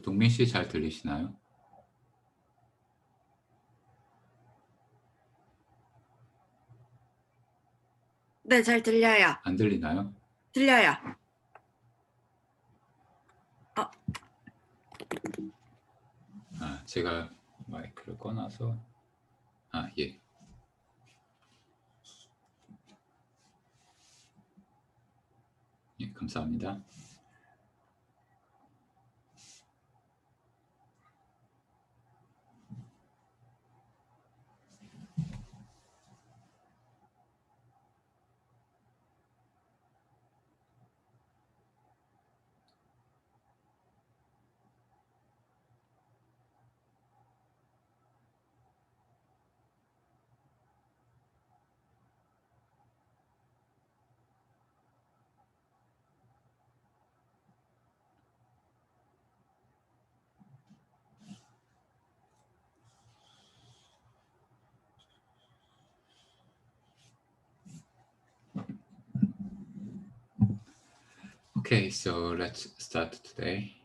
동민 씨 잘 들리시나요? 네, 잘 들려요. 안 들리나요? 들려요. 제가 마이크를 꺼놔서 예. 예, 감사합니다. Okay, so let's start today.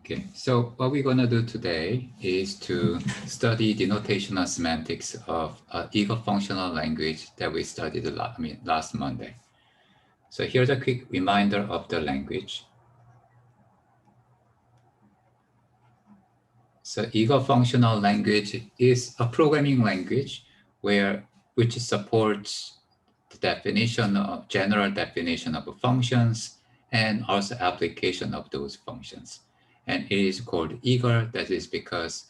Okay, so what we're gonna do today is to study denotational semantics of eager functional language that we studied last Monday. So here's a quick reminder of the language. So eager functional language is a programming language which supports the definition of general definition of functions and also application of those functions. And it is called eager. That is because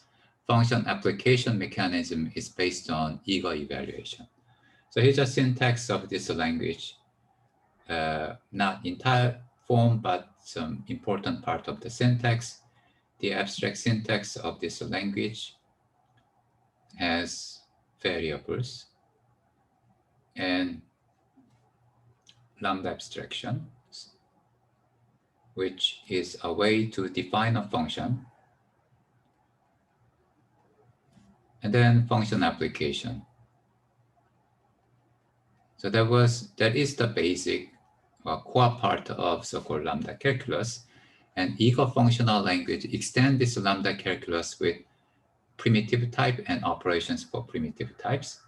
function application mechanism is based on eager evaluation. So here's a syntax of this language, not entire form, but some important part of the syntax. The abstract syntax of this language has variables and Lambda abstraction, which is a way to define a function, and then function application. So that is the basic core part of so-called lambda calculus, and eager functional language extend this lambda calculus with primitive type and operations for primitive types.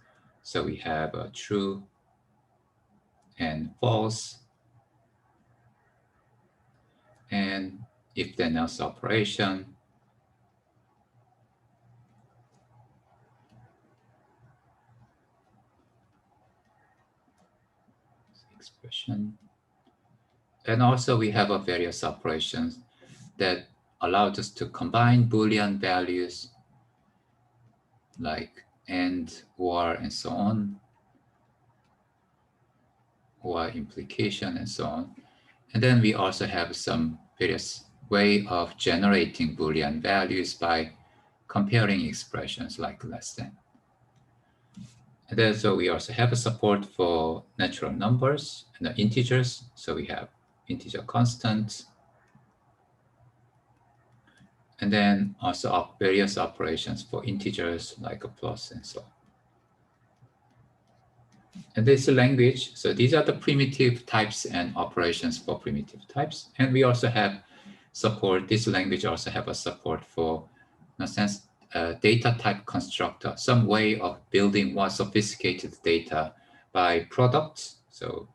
So we have a true and false, and if then else operation, expression. And also we have a various operations that allow us to combine Boolean values like and, or, and so on, or implication and so on. And then we also have some various way of generating Boolean values by comparing expressions like less than. And then so we also have a support for natural numbers and integers. So we have integer constants, and then also various operations for integers like a plus and so on. And this language, so these are the primitive types and operations for primitive types. And we also have support, this language also have a support for, in a sense, data type constructor, some way of building more sophisticated data by products. So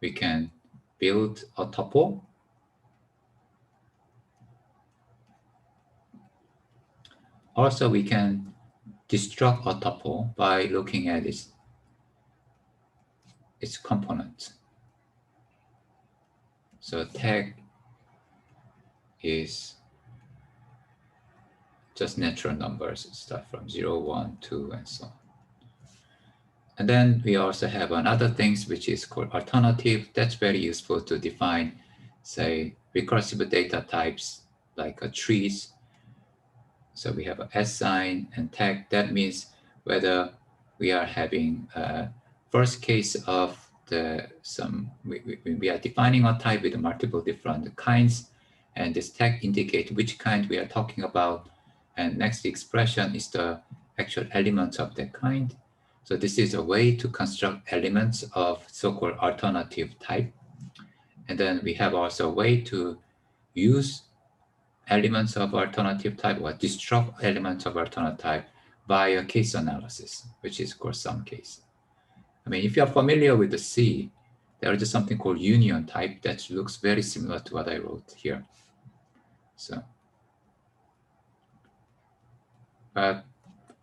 we can build a tuple. Also, we can destruct a tuple by looking at its component. So tag is just natural numbers, start from 0, 1, 2, and so on. And then we also have another things which is called alternative. That's very useful to define, say, recursive data types like trees. So we have a S sign and tag. That means whether we are having a first case of we are defining a type with multiple different kinds, and this tag indicates which kind we are talking about. And next expression is the actual elements of that kind. So this is a way to construct elements of so-called alternative type. And then we have also a way to use elements of alternative type or disrupt elements of alternative type via case analysis, which is called some case. I mean, if you're familiar with the C, there is something called union type that looks very similar to what I wrote here. So, but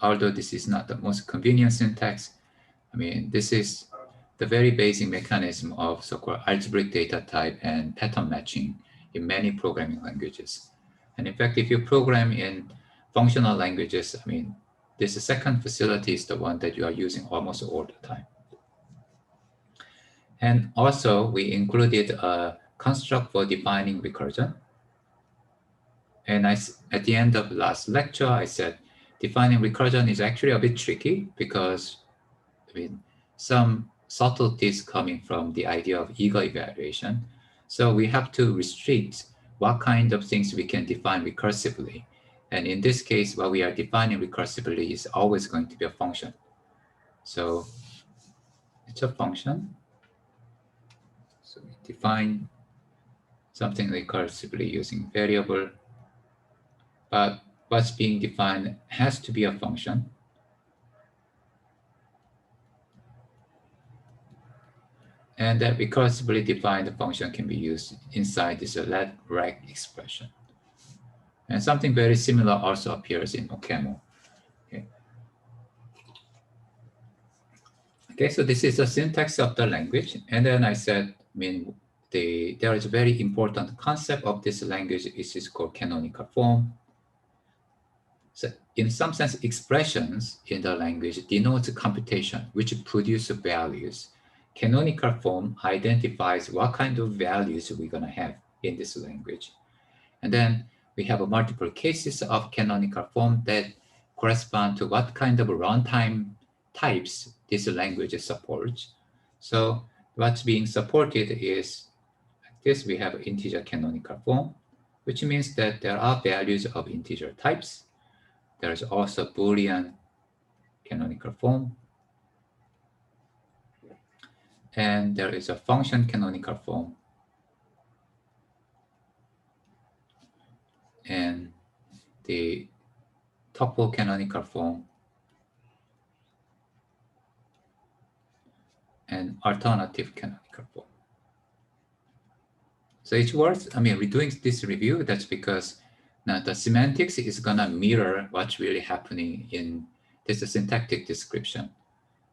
although this is not the most convenient syntax, I mean, this is the very basic mechanism of so-called algebraic data type and pattern matching in many programming languages. And in fact, if you program in functional languages, I mean, this second facility is the one that you are using almost all the time. And also, we included a construct for defining recursion. And at the end of last lecture, I said defining recursion is actually a bit tricky because I mean, some subtleties coming from the idea of eager evaluation. So we have to restrict what kind of things we can define recursively. And in this case, what we are defining recursively is always going to be a function. So it's a function. So we define something recursively using variable, but what's being defined has to be a function. And that recursively defined function can be used inside this let rec expression. And something very similar also appears in OCaml. Okay, so this is the syntax of the language. And then I said, I mean, there is a very important concept of this language. It is called canonical form. So in some sense, expressions in the language denotes computation, which produce values. Canonical form identifies what kind of values we're going to have in this language. And then we have multiple cases of canonical form that correspond to what kind of runtime types this language supports. So what's being supported is like this. We have integer canonical form, which means that there are values of integer types. There is also Boolean canonical form. And there is a function canonical form. And the tuple canonical form. And alternative canonical form. So it's worth, I mean, we're doing this review. That's because now the semantics is gonna mirror what's really happening in this syntactic description.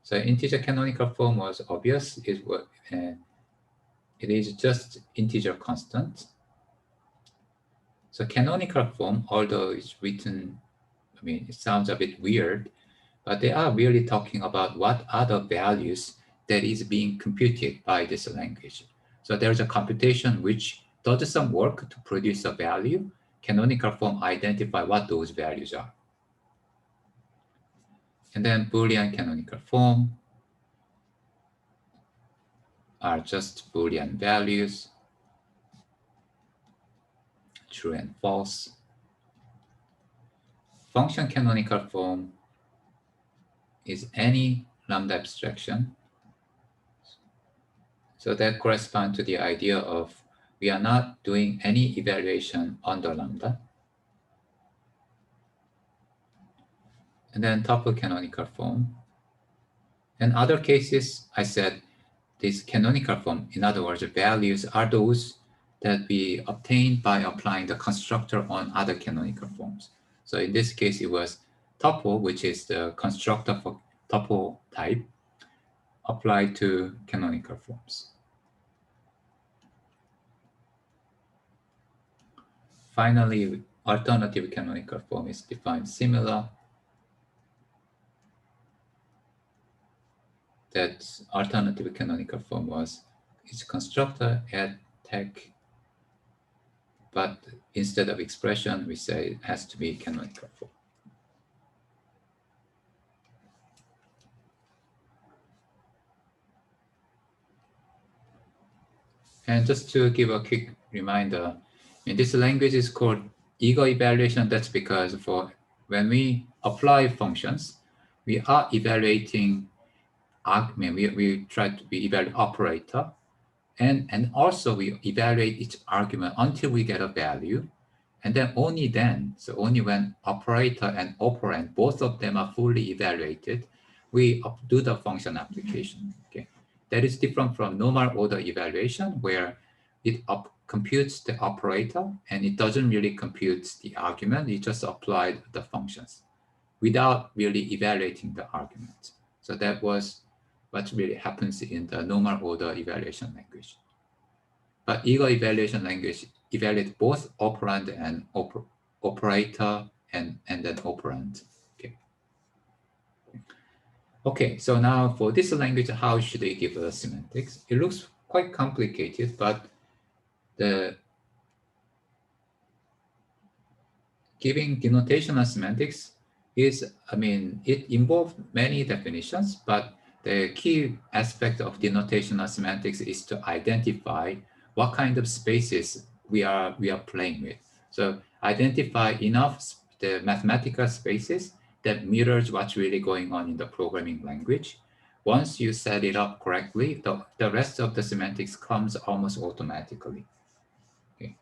So integer canonical form was obvious. It is just integer constant. So canonical form, although it's written, I mean, it sounds a bit weird, but they are really talking about what other values that is being computed by this language. So there's a computation which does some work to produce a value. Canonical form identify what those values are. And then Boolean canonical form are just Boolean values, true and false. Function canonical form is any lambda abstraction. So that corresponds to the idea of we are not doing any evaluation on the lambda. And then tuple canonical form. In other cases, I said this canonical form, in other words, values are those that we obtain by applying the constructor on other canonical forms. So in this case, it was tuple, which is the constructor for tuple type, applied to canonical forms. Finally, alternative canonical form is defined similar. That alternative canonical form was its constructor add tag, but instead of expression, we say it has to be canonical form. And just to give a quick reminder, in this language is called ego evaluation. That's because for when we apply functions, we are evaluating argument. We try to evaluate operator, and also we evaluate each argument until we get a value. And then, so only when operator and operand, both of them are fully evaluated, we do the function application. Okay, that is different from normal order evaluation, where it computes the operator and it doesn't really compute the argument. It just applied the functions without really evaluating the argument. So that was what really happens in the normal order evaluation language. But ego evaluation language evaluate both operand and operator and then operand. Okay. Okay, so now for this language, how should we give the semantics? It looks quite complicated, but the giving denotational semantics is, it involves many definitions, but the key aspect of denotational semantics is to identify what kind of spaces we are playing with. So identify enough the mathematical spaces that mirrors what's really going on in the programming language. Once you set it up correctly, the rest of the semantics comes almost automatically. Okay.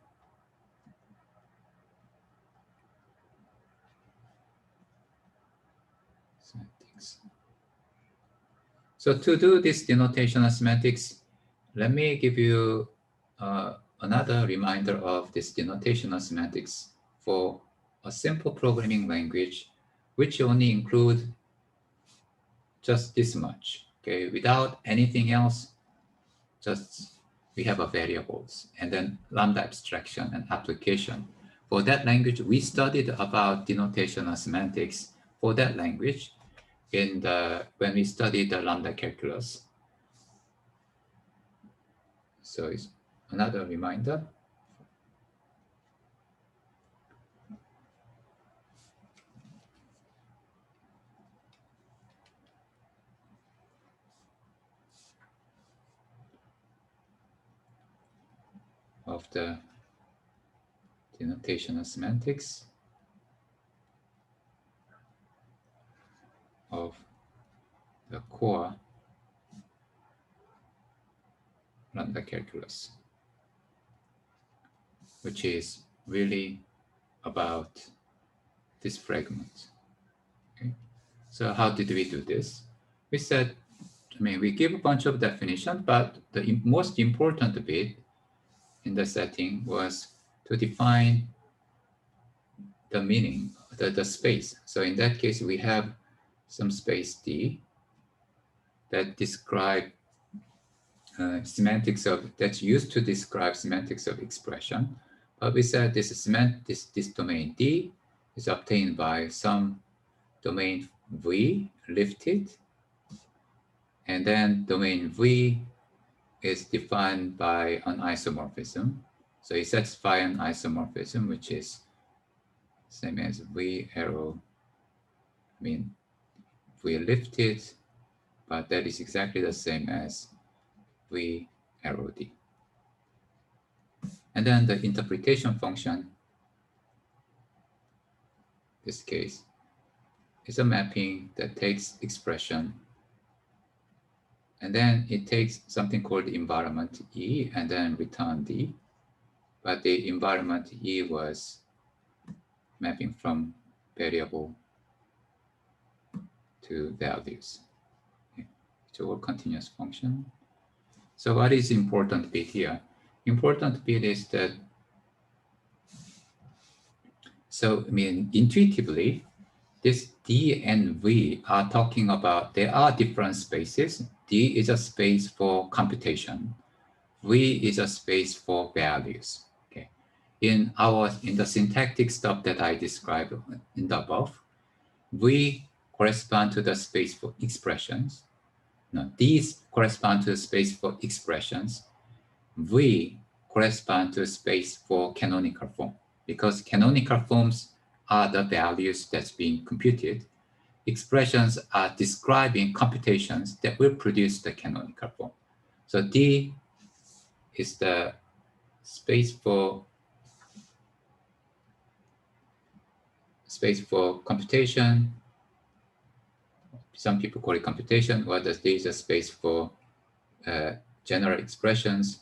Semantics. So to do this denotational semantics, let me give you another reminder of this denotational semantics for a simple programming language, which only include just this much, okay? Without anything else, just we have a variables and then Lambda abstraction and application. For that language, we studied about denotational semantics for that language when we studied the Lambda calculus. So it's another reminder. Of the denotational semantics of the core Lambda calculus, which is really about this fragment. Okay. So how did we do this? We said, we give a bunch of definitions, but the most important bit in the setting was to define the meaning, the space. So in that case, we have some space D that describe semantics that's used to describe semantics of expression. But we said this domain D is obtained by some domain V lifted, and then domain V is defined by an isomorphism. So it satisfies an isomorphism, which is same as V arrow, V lifted, but that is exactly the same as V arrow D. And then the interpretation function, this case, is a mapping that takes expression, and then it takes something called environment E and then return D. But the environment E was mapping from variable to values. Okay. It's all continuous function. So what is important bit here? Important bit is that, so intuitively, this D and V are talking about, there are different spaces. D is a space for computation. V is a space for values. Okay. In the syntactic stuff that I described in the above, V correspond to the space for expressions. No, these correspond to the space for expressions. V correspond to a space for canonical form, because canonical forms are the values that's being computed. Expressions are describing computations that will produce the canonical form. So D is the space for computation. Some people call it computation, or there is a space for general expressions.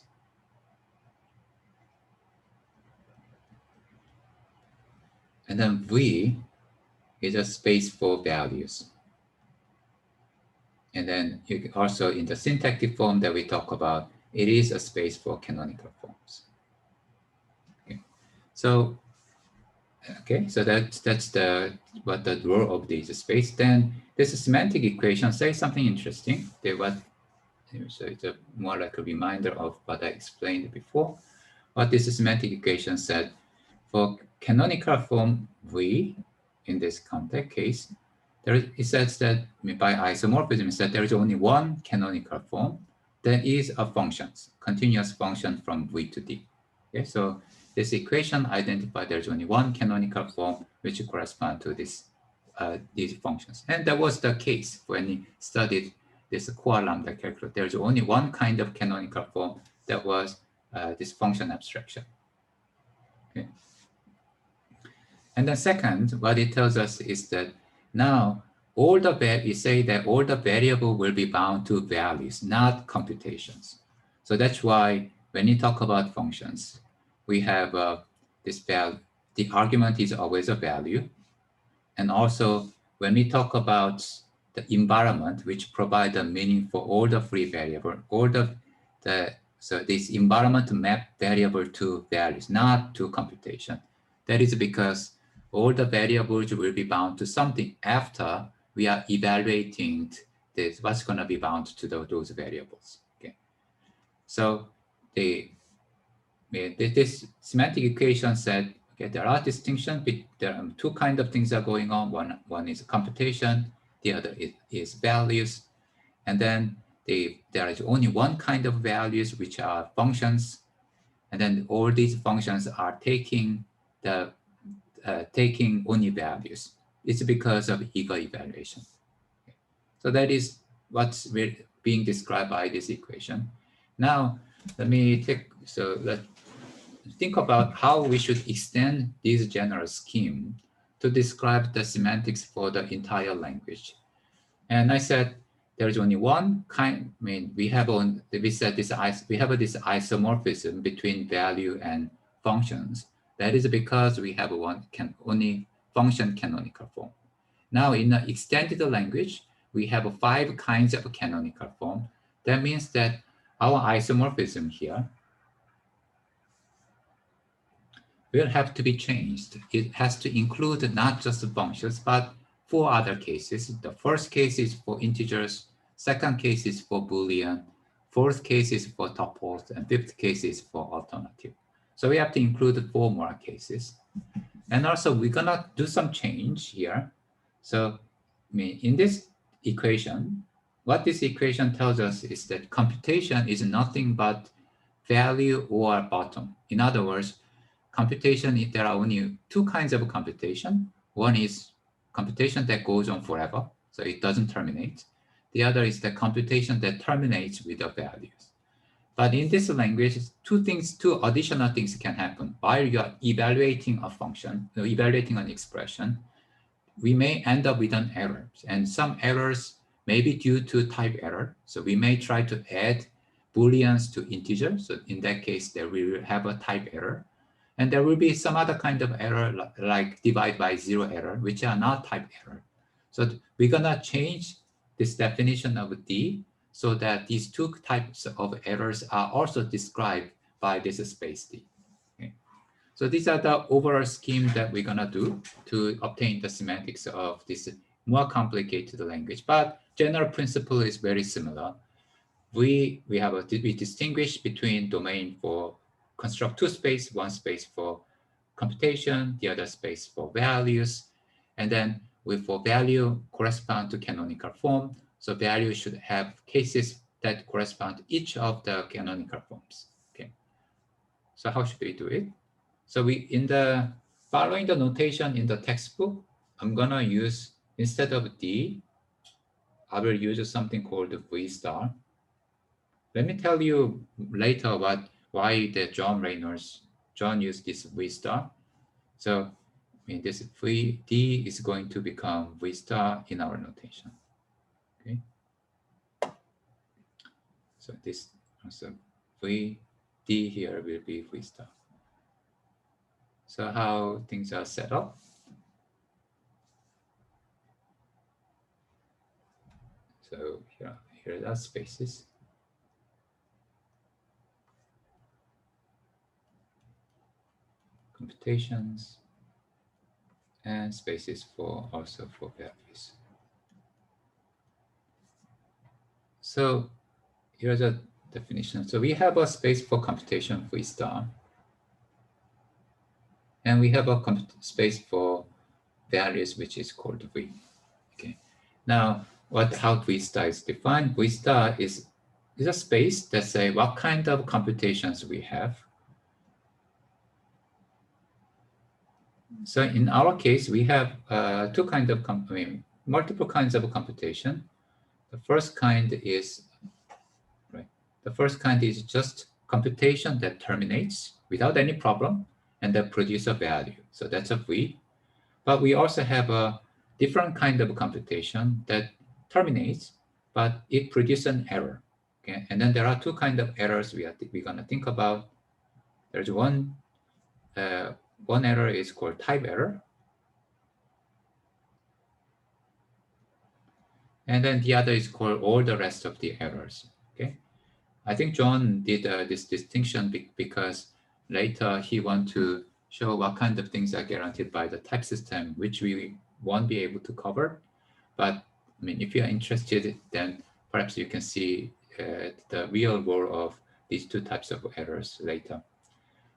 And then V is a space for values. And then you also in the syntactic form that we talk about, it is a space for canonical forms. Okay. So that's what the role of this space. Then this semantic equation says something interesting. So it's more like a reminder of what I explained before. What this semantic equation said, for canonical form V, in this context case, it says that by isomorphism, it says there is only one canonical form that is a function, continuous function from V to D. Okay, so this equation identifies there's only one canonical form which corresponds to these functions. And that was the case when we studied this core lambda calculus. There's only one kind of canonical form that was this function abstraction. Okay. And then second, what it tells us is that now you say that all the variable will be bound to values, not computations. So that's why when you talk about functions, we have this value. The argument is always a value. And also when we talk about the environment, which provide a meaning for all the free variable, so this environment map variable to values, not to computation. That is because all the variables will be bound to something after we are evaluating what's going to be bound to those variables. Okay, so this semantic equation said, okay, there are distinctions. There are two kinds of things are going on. One is computation, the other is values, and then there is only one kind of values, which are functions, and then all these functions are taking only values. It's because of eager evaluation. Okay. So that is what's being described by this equation. Now, let's think about how we should extend this general scheme to describe the semantics for the entire language. And I said there's only one kind. I mean, we have this isomorphism between value and functions. That is because we have only function canonical form. Now, in the extended language, we have 5 kinds of canonical form. That means that our isomorphism here will have to be changed. It has to include not just functions, but 4 other cases. The first case is for integers, second case is for Boolean, fourth case is for tuples, and fifth case is for alternative. So we have to include 4 more cases. And also we're gonna do some change here. So in this equation, what this equation tells us is that computation is nothing but value or bottom. In other words, computation, there are only 2 kinds of computation. One is computation that goes on forever, so it doesn't terminate. The other is the computation that terminates with the values. But in this language, 2 additional things can happen. While you are evaluating a function, evaluating an expression, we may end up with an error. And some errors may be due to type error. So we may try to add Booleans to integers. So in that case, there will have a type error. And there will be some other kind of error like divide by 0 error, which are not type error. So we're gonna change this definition of D so that these 2 types of errors are also described by this space D. Okay. So these are the overall scheme that we're gonna do to obtain the semantics of this more complicated language, but general principle is very similar. We distinguish between domain for construct 2 space, 1 space for computation, the other space for values, and then for value correspond to canonical form. So value should have cases that correspond to each of the canonical forms. Okay. So how should we do it? So following the notation in the textbook, I'm gonna use, instead of D, I will use something called V star. Let me tell you later what why the John used this V star. So I mean, this V D is going to become V star in our notation. Okay. So this also V D here will be V star. So how things are set up. So here are spaces. Computations and spaces for also for values. So here's a definition. So we have a space for computation V star. And we have a space for values, which is called V. Okay. Now, how V star is defined? V star is a space that says what kind of computations we have. So in our case, we have multiple kinds of computation. The first kind is just computation that terminates without any problem and that produce a value. So that's a V. But we also have a different kind of computation that terminates, but it produces an error. Okay, and then there are two kinds of errors we're going to think about. There's one error is called type error, and then the other is called all the rest of the errors. Okay, I think John did this distinction because later he wants to show what kind of things are guaranteed by the type system, which we won't be able to cover. But I mean, if you are interested, then perhaps you can see the real role of these two types of errors later.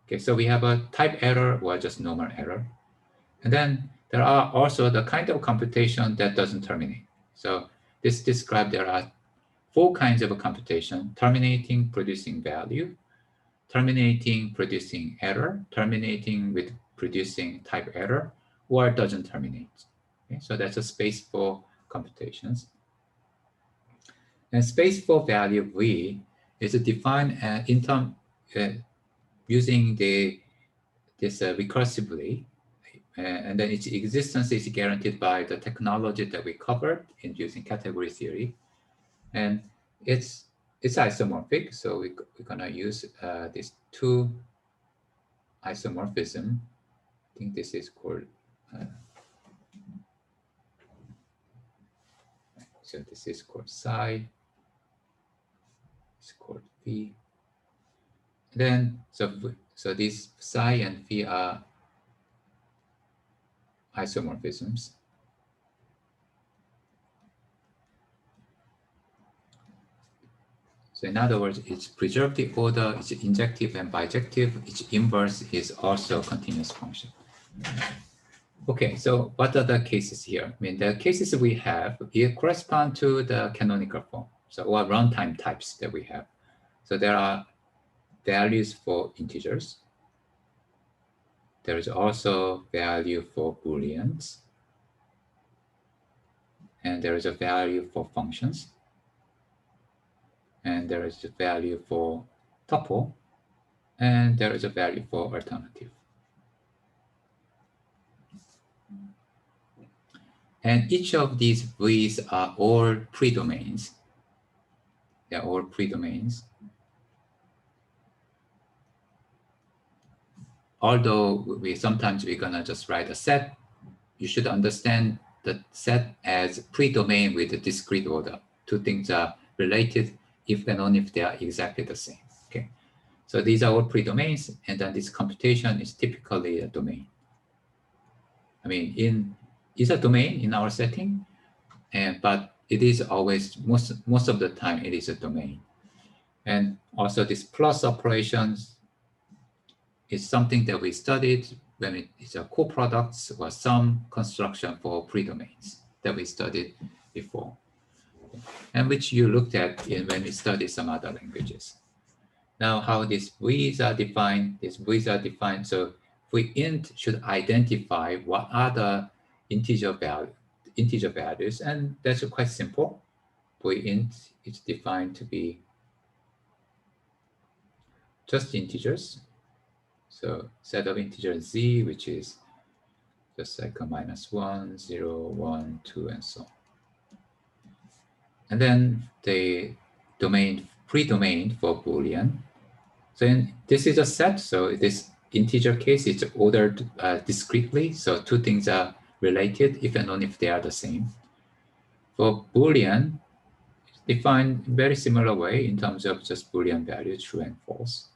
Okay, so we have a type error or just normal error. And then there are also the kind of computation that doesn't terminate. So this describes there are four kinds of computation: terminating, producing value, terminating, producing error, terminating with producing type error, or doesn't terminate. Okay, so that's a space for computations. And space for value V is defined using this recursively, and then its existence is guaranteed by the technology that we covered in using category theory, and it's isomorphic. So we're gonna use these two isomorphism. I think this is called. So this is called psi. It's called phi. Then so these psi and phi are isomorphisms. So in other words, it's preservative order, it's injective and bijective, its inverse is also a continuous function. Okay, so what are the cases here? I mean, the cases we have here correspond to the canonical form, so or runtime types that we have. So there are values for integers. There is also value for booleans. And there is a value for functions. And there is a value for tuple. And there is a value for alternative. And each of these V's are all predomains. They're all predomains. Although sometimes we're gonna just write a set, you should understand the set as predomain with a discrete order. Two things are related if and only if they are exactly the same. Okay, so these are all predomains, and then this computation is typically a domain. I mean, it's a domain in our setting, but it is always most of the time it is a domain. And also this plus operations is something that we studied when it's a co-products or some construction for predomains that we studied before, and which you looked at when we studied some other languages. Now, how these V's are defined? These V's are defined. So V int should identify what are the integer values, and that's quite simple. V int is defined to be just integers. So set of integers z, which is just like a -1, 0, 1, 2, and so on. And then the domain, pre-domain for Boolean. So this is a set. So this integer case is ordered discretely. So two things are related if and only if they are the same. For Boolean, defined very similar way in terms of just Boolean value, true and false.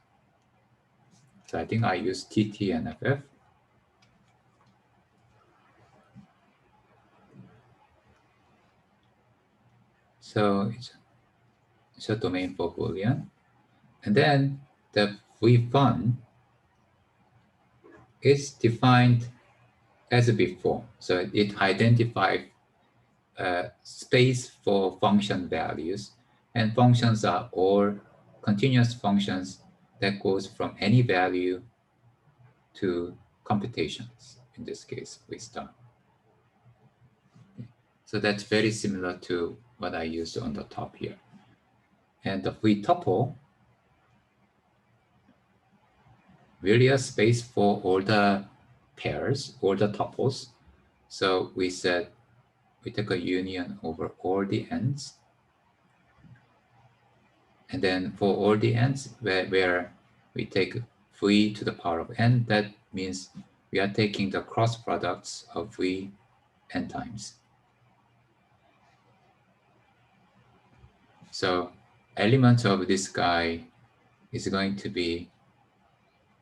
So I think I use TT and FF. So it's a domain for Boolean. And then the v1 is defined as before. So it identifies space for function values, and functions are all continuous functions that goes from any value to computations. In this case, we start. So that's very similar to what I used on the top here. And the v tuple really a space for all the pairs, all the tuples. So we said we take a union over all the ends. And then for all the ends where we take v to the power of n, that means we are taking the cross products of v n times. So element of this guy is going to be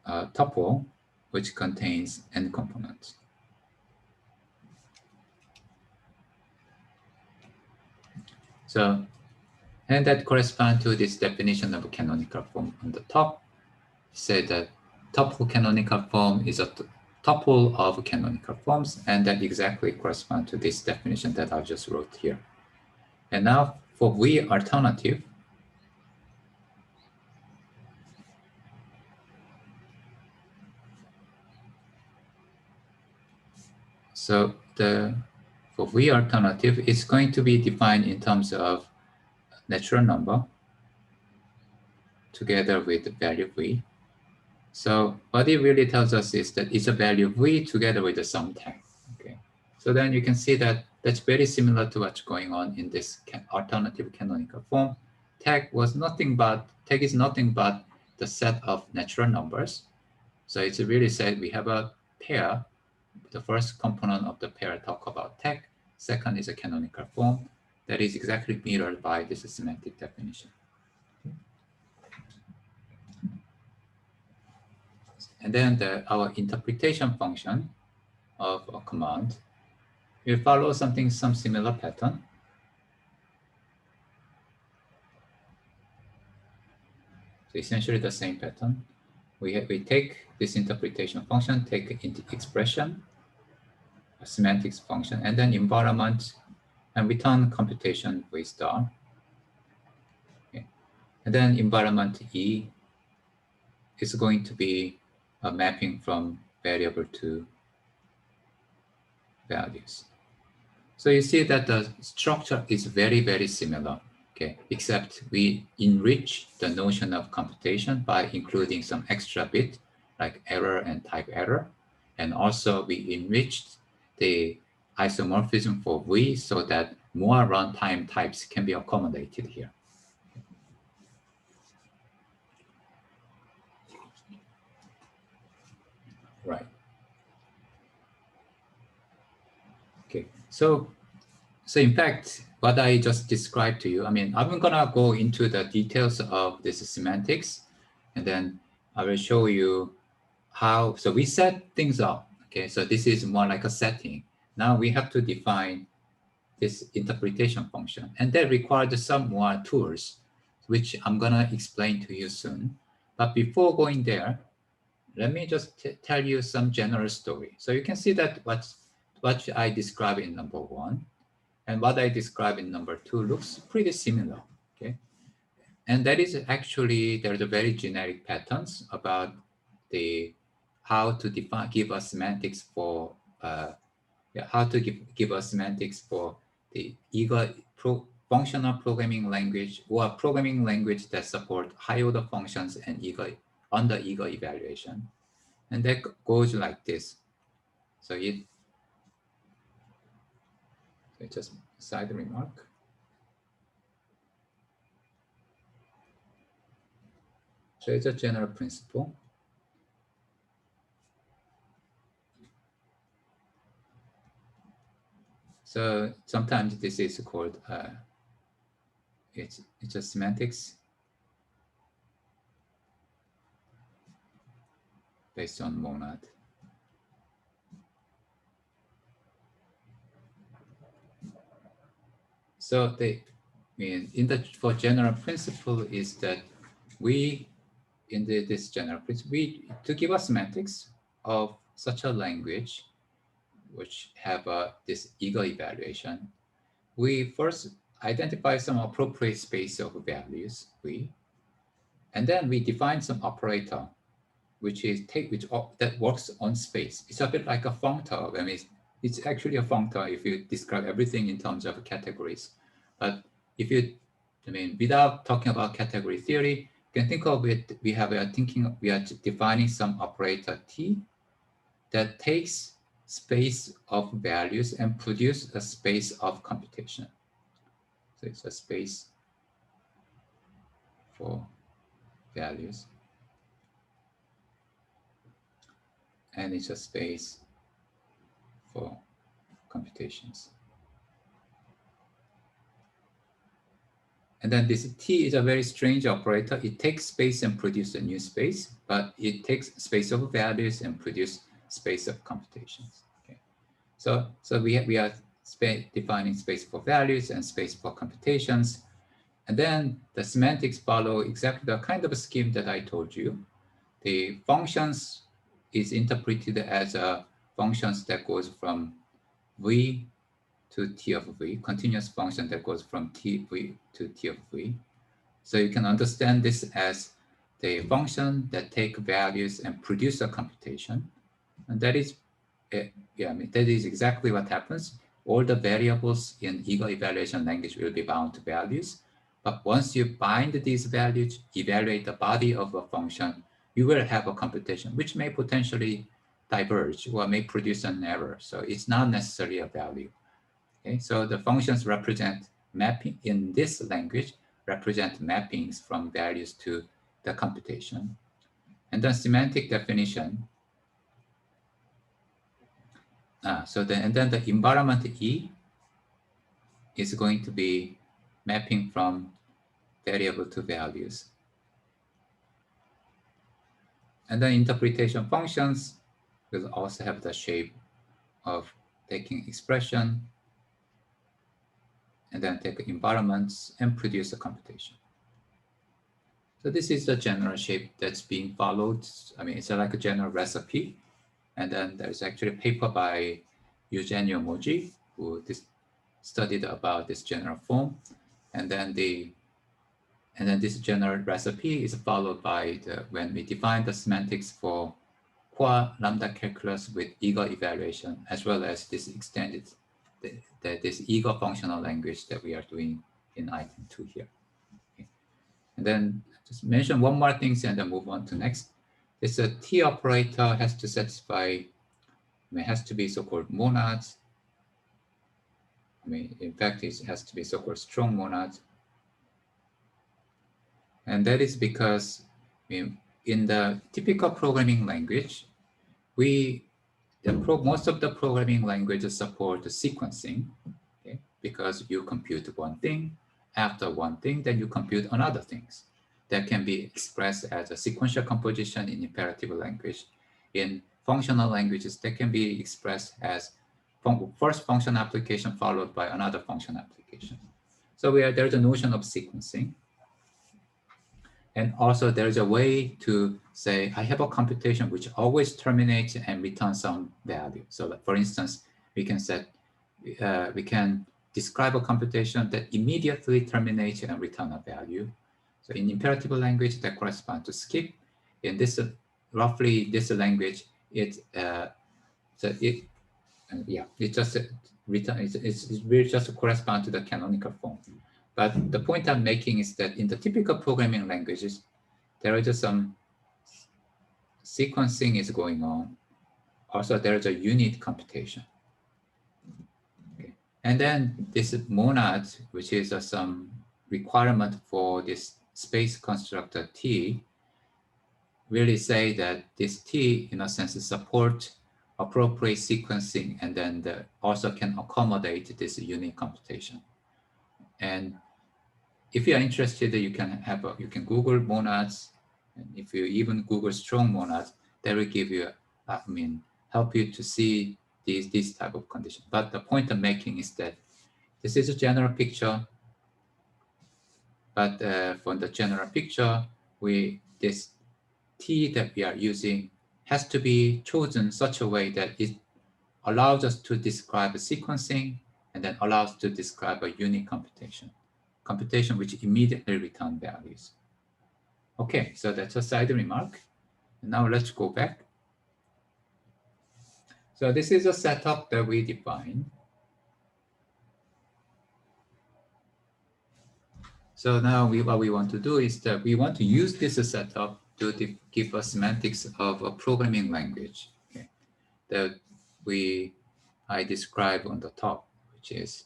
a tuple which contains n components. So, and that corresponds to this definition of a canonical form on the top. Say that tuple canonical form is a tuple of canonical forms, and that exactly corresponds to this definition that I just wrote here. And now for v alternative, so for v alternative, it's going to be defined in terms of natural number together with the value v. So what it really tells us is that it's a value v together with the sum tag. Okay, so then you can see that that's very similar to what's going on in this alternative canonical form. Tag is nothing but the set of natural numbers. So it's really said we have a pair. The first component of the pair talk about tag. Second is a canonical form that is exactly mirrored by this semantic definition. And then our interpretation function of a command will follow some similar pattern. So essentially the same pattern. We take this interpretation function, take expression, a semantics function, and then environment, and return computation v star. Okay. And then environment E is going to be a mapping from variable to values. So you see that the structure is very, very similar, okay, except we enrich the notion of computation by including some extra bit like error and type error. And also we enriched the isomorphism for V so that more runtime types can be accommodated here. Right. Okay, so in fact, what I just described to you, I mean, I'm gonna go into the details of this semantics, and then I will show you how, so we set things up, okay? So this is more like a setting. Now we have to define this interpretation function, and that requires some more tools, which I'm gonna explain to you soon. But before going there, let me just tell you some general story. So you can see that what I described in number 1 and what I described in number 2 looks pretty similar, okay? And that is actually, there's a very generic patterns about the how to define, give us semantics for, how to give us semantics for the functional programming language or programming language that support high order functions and under eager evaluation. And that goes like this. So it's just a side remark. So it's a general principle. So sometimes this is called, it's a semantics based on monad. So for general principle is that we, this general principle, to give us semantics of such a language, which have this eager evaluation, we first identify some appropriate space of values, and then we define some operator, that works on space. It's a bit like a functor. I mean, it's actually a functor if you describe everything in terms of categories. But if you, without talking about category theory, you can think of it, we are defining some operator T that takes space of values and produce a space of computation. So it's a space for values. And it's a space for computations. And then this T is a very strange operator. It takes space and produces a new space, but it takes space of values and produce space of computations. Okay. So we are defining space for values and space for computations. And then the semantics follow exactly the kind of scheme that I told you. The functions is interpreted as a functions that goes from V to T of V, continuous function that goes from TV to T of V. So you can understand this as the function that take values and produce a computation. And that is, that is exactly what happens. All the variables in eager evaluation language will be bound to values. But once you bind these values, evaluate the body of a function, you will have a computation which may potentially diverge or may produce an error. So it's not necessarily a value. Okay, so the functions represent mapping in this language, represent mappings from values to the computation. And then semantic definition. And then the environment E is going to be mapping from variable to values. And then interpretation functions will also have the shape of taking expression and then take environments and produce a computation. So this is the general shape that's being followed. I mean, it's like a general recipe. And then there's actually a paper by Eugenio Moji, who studied about this general form. And then this general recipe is followed by when we define the semantics for qua lambda calculus with eager evaluation, as well as this extended, this eager functional language that we are doing in item 2 here. Okay. And then just mention one more thing and then move on to next. This T operator has to satisfy, it has to be so-called monads. I mean, in fact, it has to be so-called strong monads. And that is because in the typical programming language, most of the programming languages support the sequencing, okay? Because you compute one thing, after one thing, then you compute another things. That can be expressed as a sequential composition in imperative language. In functional languages, that can be expressed as first function application followed by another function application. So there's a notion of sequencing. And also there's a way to say, I have a computation which always terminates and returns some value. So for instance, we can describe a computation that immediately terminates and return a value. So in imperative language, that corresponds to skip. In this, roughly this language, it will just correspond to the canonical form. But the point I'm making is that in the typical programming languages, there are just some sequencing is going on. Also, there's a unit computation. Okay. And then this monad, which is some requirement for this space constructor T, really say that this T, in a sense, support appropriate sequencing, and then also can accommodate this unit computation. And if you are interested, you can Google monads, and if you even Google strong monads, that will give you, help you to see this type of condition. But the point I'm making is that this is a general picture, but for the general picture, this T that we are using has to be chosen such a way that it allows us to describe a sequencing and then allows to describe a unit computation which immediately return values. Okay, so that's a side remark. Now let's go back. So this is a setup that we define. So now what we want to do is that we want to use this setup to give a semantics of a programming language, okay, that I describe on the top, which is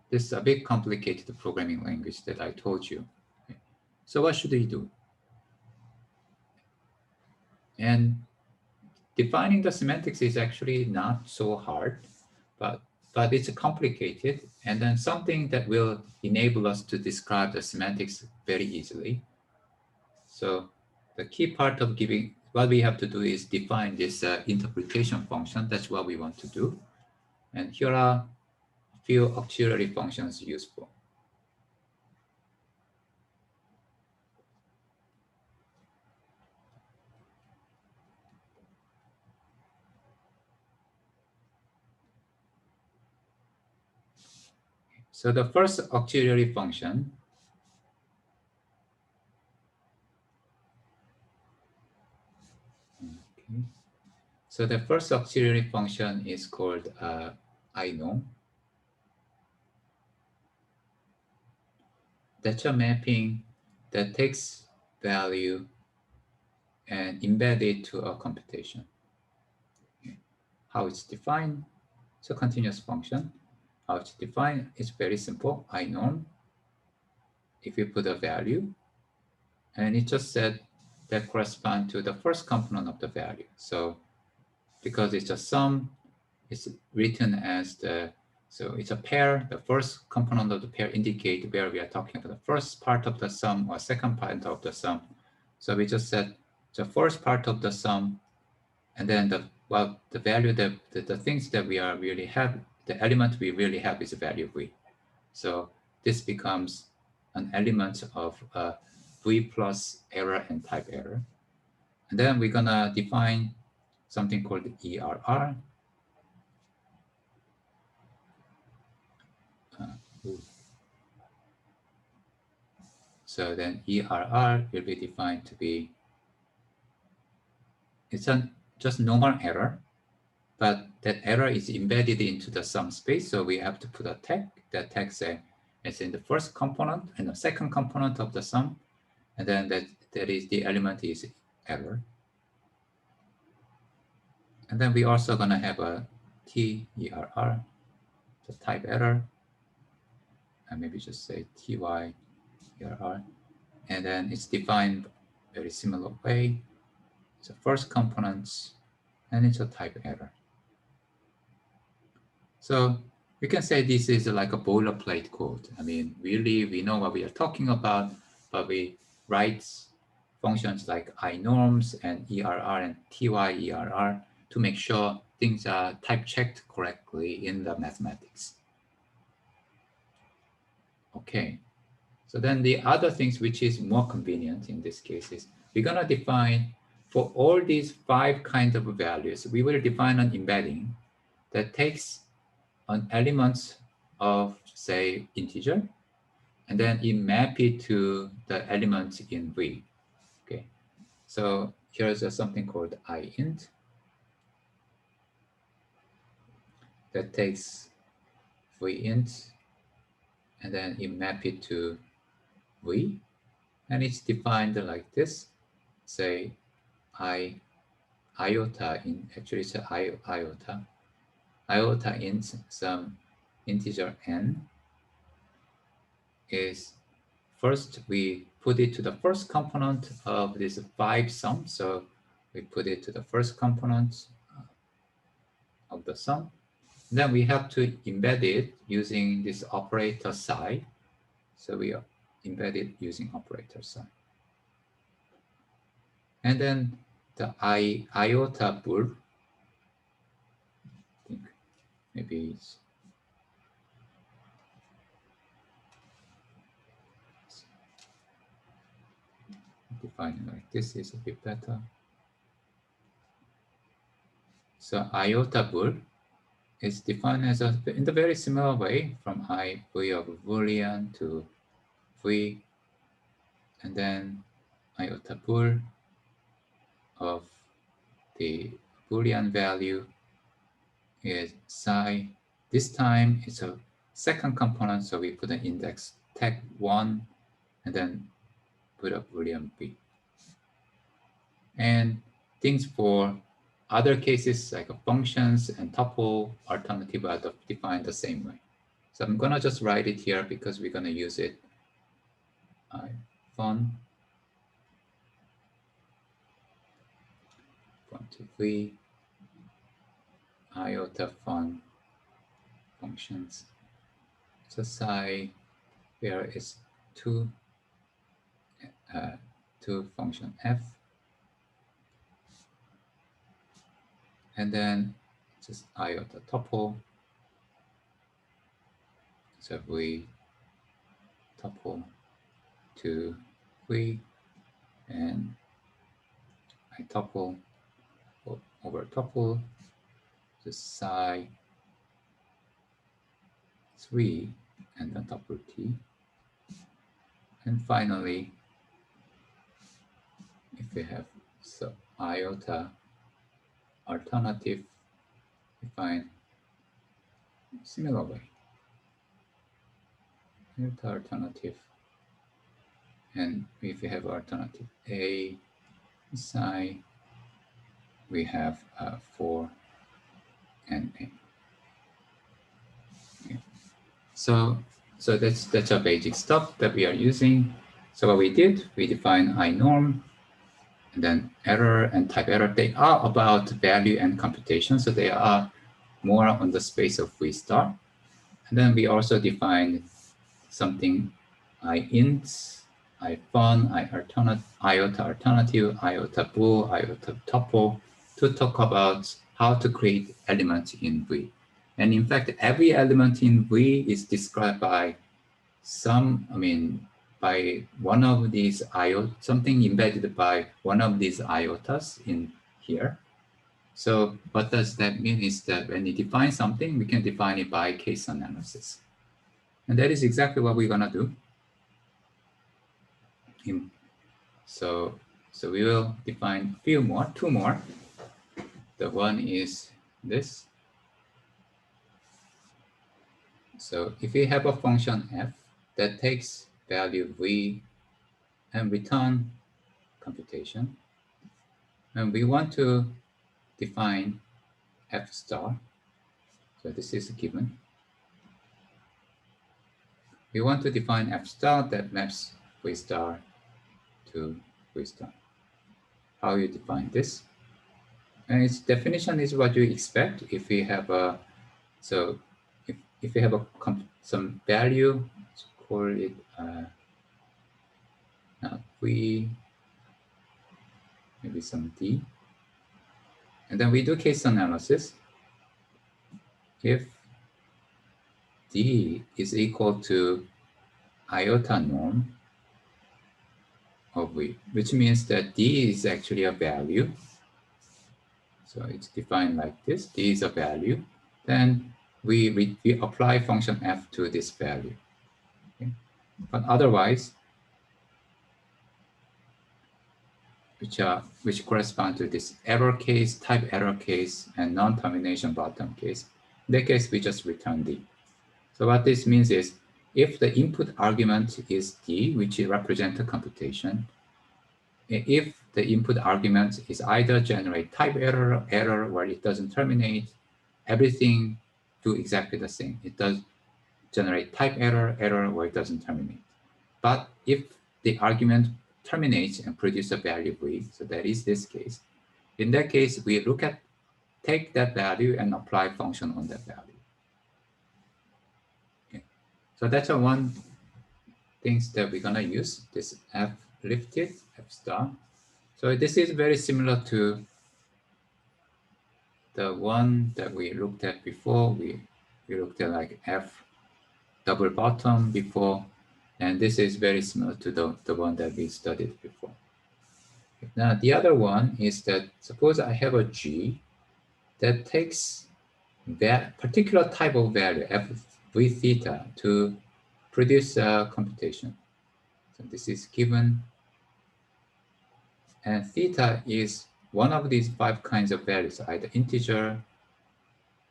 this a bit complicated programming language that I told you. Okay. So what should we do? And defining the semantics is actually not so hard, but it's complicated, and then something that will enable us to describe the semantics very easily. So the key part of what we have to do is define this interpretation function. That's what we want to do. And here are a few auxiliary functions useful. So the first auxiliary function So the first auxiliary function is called inom. That's a mapping that takes value and embed it to a computation. Okay. How it's defined? It's a continuous function. How it's defined is very simple. Inom. If you put a value, and it just said that corresponds to the first component of the value. So because it's a sum, it's written as so it's a pair. The first component of the pair indicate where we are talking about the first part of the sum or second part of the sum. So we just said the first part of the sum, and then the value that the things that we are really have, the element we really have is a value v. So this becomes an element of v plus error and type error. And then we're gonna define something called ERR. So then ERR will be defined to be, it's just normal error, but that error is embedded into the sum space. So we have to put a tag. That tag says it's in the first component and the second component of the sum. And then that is the element is error. And then we also gonna have a TERR, the type error. And maybe just say TYERR. And then it's defined very similar way. It's the first components, and it's a type error. So we can say this is like a boilerplate code. I mean, really, we know what we are talking about, but we write functions like inorms and ERR and TYERR to make sure things are type checked correctly in the mathematics. Okay. So then the other things which is more convenient in this case is we're going to define for all these 5 kinds of values, we will define an embedding that takes an element of, say, integer, and then it map it to the element in V. Okay, so here's something called iint that takes vint, and then it map it to V, and it's defined like this. Say iota in, actually it's iota in some integer n is, first we put it to the first component of this 5 sum. So we put it to the first component of the sum. Then we have to embed it using this operator psi. So we embed it using operator psi. And then the iota bool, I think maybe it's defining like this is a bit better. So iota bool is defined as in the very similar way from v of Boolean to v, and then iota bool of the Boolean value is psi. This time it's a second component, so we put an index tag 1 and then put a Boolean b. And things for other cases like functions and tuple alternative are defined the same way. So I'm gonna just write it here because we're gonna use it. Fun to v iota fun functions. So psi where is two function f, and then just iota tuple. So we tuple to v and I tuple over tuple to psi 3 and then tuple t. And finally, if we have so iota alternative, we find similar way. Iota alternative, and if we have alternative a psi, we have 4 and a. Okay. So that's our basic stuff that we are using. So what we did, we defined inorm, and then error and type error. They are about value and computation, so they are more on the space of v star. And then we also defined something int, fun, iota alternative, iota bool, iota tuple, to talk about how to create elements in v. And in fact, every element in v is described by by one of these iota, something embedded by one of these iotas in here. So what does that mean is that when you define something, we can define it by case analysis. And that is exactly what we're gonna do. So we will define two more. The one is this. So if we have a function f that takes value v and return computation, and we want to define f star, so this is a given. We want to define f star that maps v star to v star. How you define this? And its definition is what you expect if we have a, so if we have some value, let's call it v, maybe some d, and then we do case analysis. If d is equal to iota norm of v, which means that d is actually a value. So it's defined like this, d is a value. Then we apply function f to this value. Okay? But otherwise, which correspond to this error case, type error case, and non-termination bottom case. In that case, we just return d. So what this means is, if the input argument is d, which represents a computation, if the input argument is either generate type error where it doesn't terminate, everything do exactly the same. It does generate type error where it doesn't terminate. But if the argument terminates and produce a value v, so that is this case. In that case, we take that value and apply function on that value. Okay. So that's one things that we're gonna use, this f lifted, f star. So this is very similar to the one that we looked at before. We looked at like f double bottom before, and this is very similar to the one that we studied before. Now the other one is that suppose I have a G that takes that particular type of value, f v theta, to produce a computation. So this is given, and theta is one of these 5 kinds of values, either integer,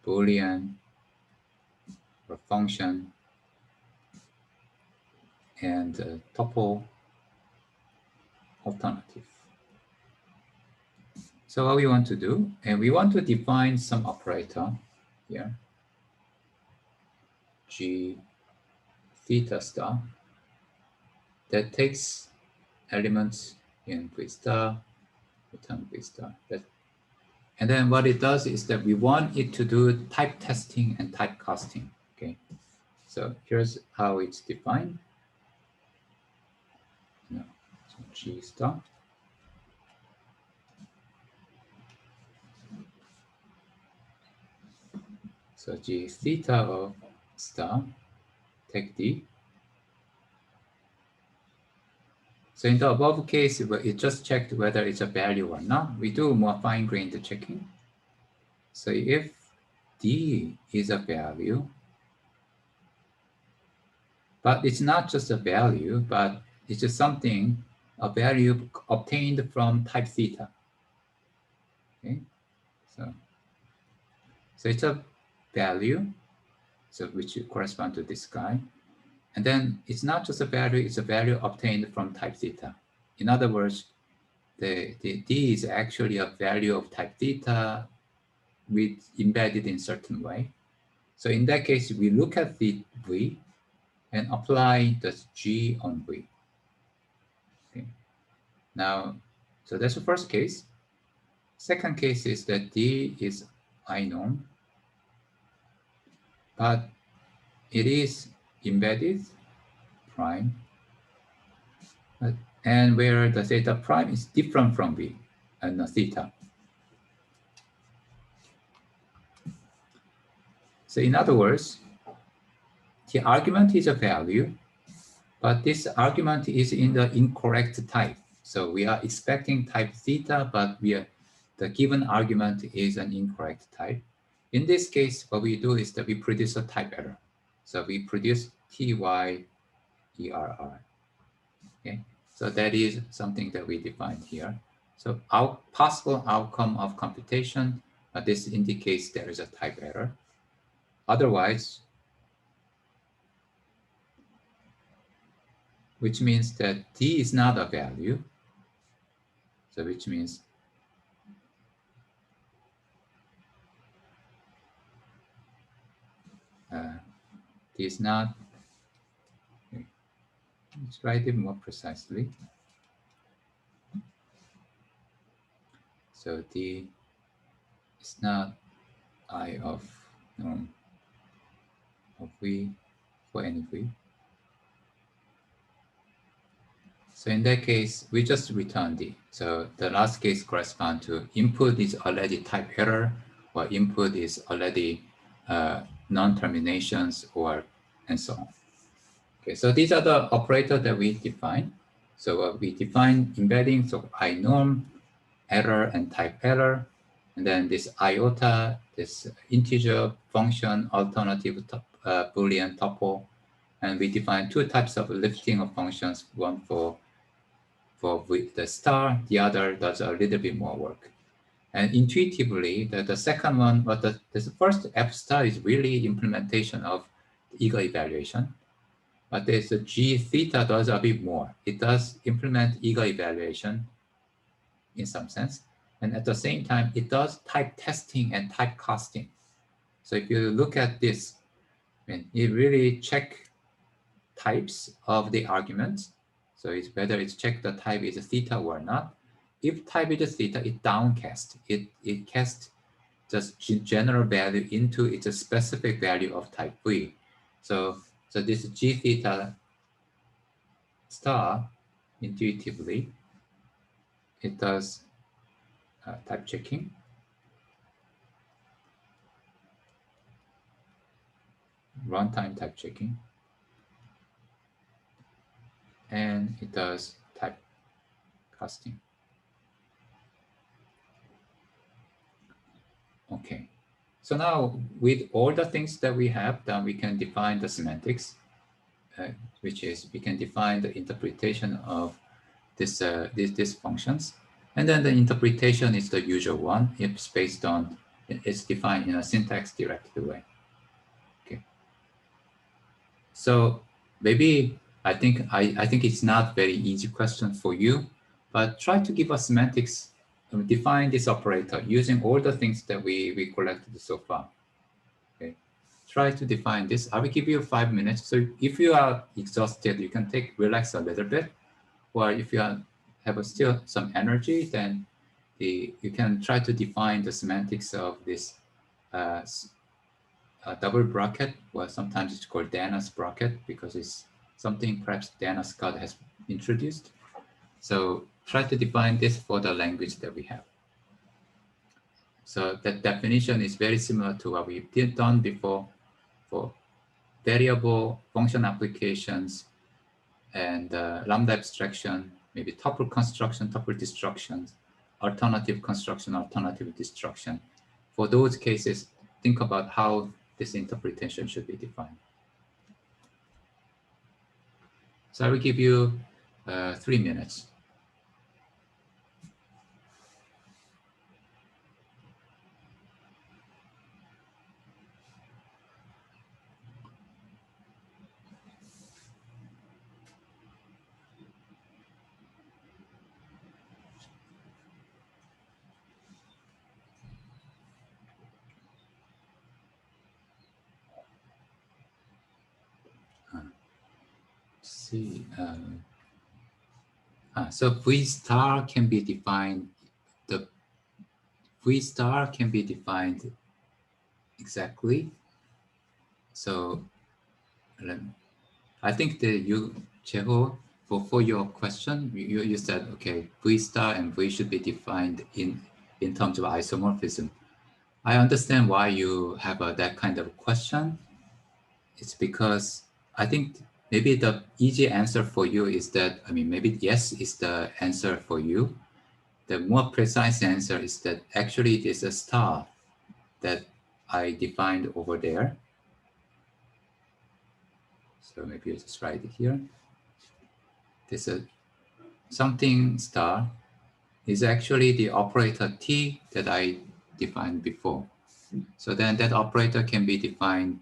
Boolean, or function, and tuple alternative. So what we want to do, and we want to define some operator here, G theta star, that takes elements in V star, return V star. And then what it does is that we want it to do type testing and type casting. Okay, so here's how it's defined. No, so G star. So G theta of star, take D. So in the above case, it just checked whether it's a value or not. We do more fine-grained checking. So if D is a value, but it's not just a value, but it's just something, a value obtained from type theta. Okay, so it's a value, so which corresponds to this guy. And then it's not just a value, it's a value obtained from type theta. In other words, the D is actually a value of type theta with embedded in certain way. So in that case, we look at the V and apply the G on V. Okay. Now, so that's the first case. Second case is that D is inorm, but it is embedded prime, and where the theta prime is different from V and the theta. So in other words, the argument is a value, but this argument is in the incorrect type. So we are expecting type theta, but the given argument is an incorrect type. In this case, what we do is that we produce a type error. So we produce TY ERR. Okay, so that is something that we defined here. So our possible outcome of computation, this indicates there is a type error. Otherwise, which means that D is not a value. So which means D is not, okay. Let's write it more precisely. So D is not I of norm of V for any V. So in that case, we just return D. So the last case corresponds to input is already type error, or input is already non-terminations, or and so on. Okay, so these are the operators that we define. So we define embedding, so inorm, error, and type error. And then this iota, this integer function, alternative Boolean tuple. And we define 2 types of lifting of functions, one for the star, the other does a little bit more work. And intuitively, the second one, but the first F star is really implementation of eager evaluation. But there's a G theta does a bit more. It does implement eager evaluation in some sense. And at the same time, it does type testing and type casting. So if you look at this, it really check types of the arguments. So it's whether it's check the type is theta or not. If type is theta, it downcast. It casts just general value into its a specific value of type V. So this G theta star, intuitively, it does type checking. Runtime type checking. And it does type casting. Okay. So now with all the things that we have, then we can define the semantics, which is we can define the interpretation of these functions. And then the interpretation is the usual one. It's based on, it's defined in a syntax directed way. Okay. So maybe I think it's not very easy question for you, but try to give us semantics, define this operator using all the things that we collected so far. Okay. Try to define this. I will give you 5 minutes. So if you are exhausted, you can relax a little bit. Or if you have still some energy, then you can try to define the semantics of this double bracket, or sometimes it's called Dana's bracket because it's something perhaps Dana Scott has introduced. So try to define this for the language that we have. So that definition is very similar to what we've done before for variable function applications and Lambda abstraction, maybe tuple construction, tuple destruction, alternative construction, alternative destruction. For those cases, think about how this interpretation should be defined. So I will give you 3 minutes. See, so V star can be defined. The V star can be defined exactly. So I think that you, Jeho, for your question, you said, okay, V star and V should be defined in terms of isomorphism. I understand why you have that kind of question. It's because I think maybe the easy answer for you is that, I mean, maybe yes is the answer for you. The more precise answer is that actually it is a star that I defined over there. So maybe you just write it here. This something star is actually the operator T that I defined before. So then that operator can be defined,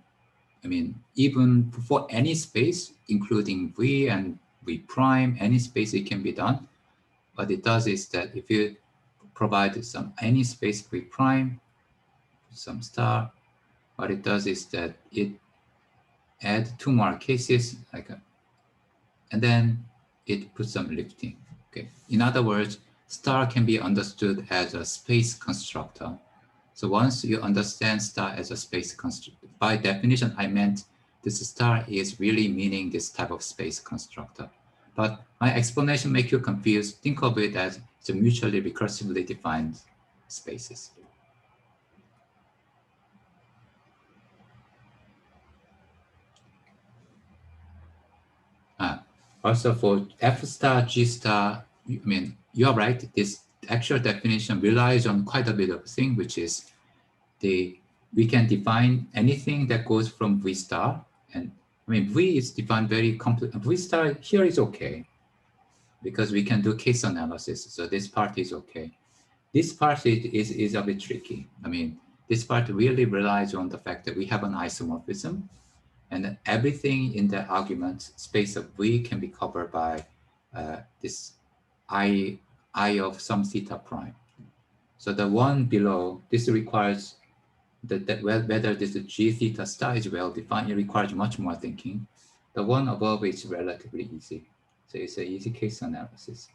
I mean, even for any space, including V and V prime, any space it can be done. What it does is that if you provide any space V prime, some star, what it does is that it adds 2 more cases, and then it puts some lifting. Okay. In other words, star can be understood as a space constructor. So once you understand star as a space constructor, by definition, I meant this star is really meaning this type of space constructor. But my explanation make you confused. Think of it as it's a mutually recursively defined spaces. Also for F star, G star, I mean, you're right. This actual definition relies on quite a bit of thing, which is we can define anything that goes from V star. And I mean, V is defined very complex. V star here is okay because we can do case analysis. So this part is okay. This part is a bit tricky. I mean, this part really relies on the fact that we have an isomorphism. And everything in the argument space of V can be covered by this I I of some theta prime. So the one below, this requires that whether this G theta star is well defined, it requires much more thinking. The one above is relatively easy. So it's an easy case analysis.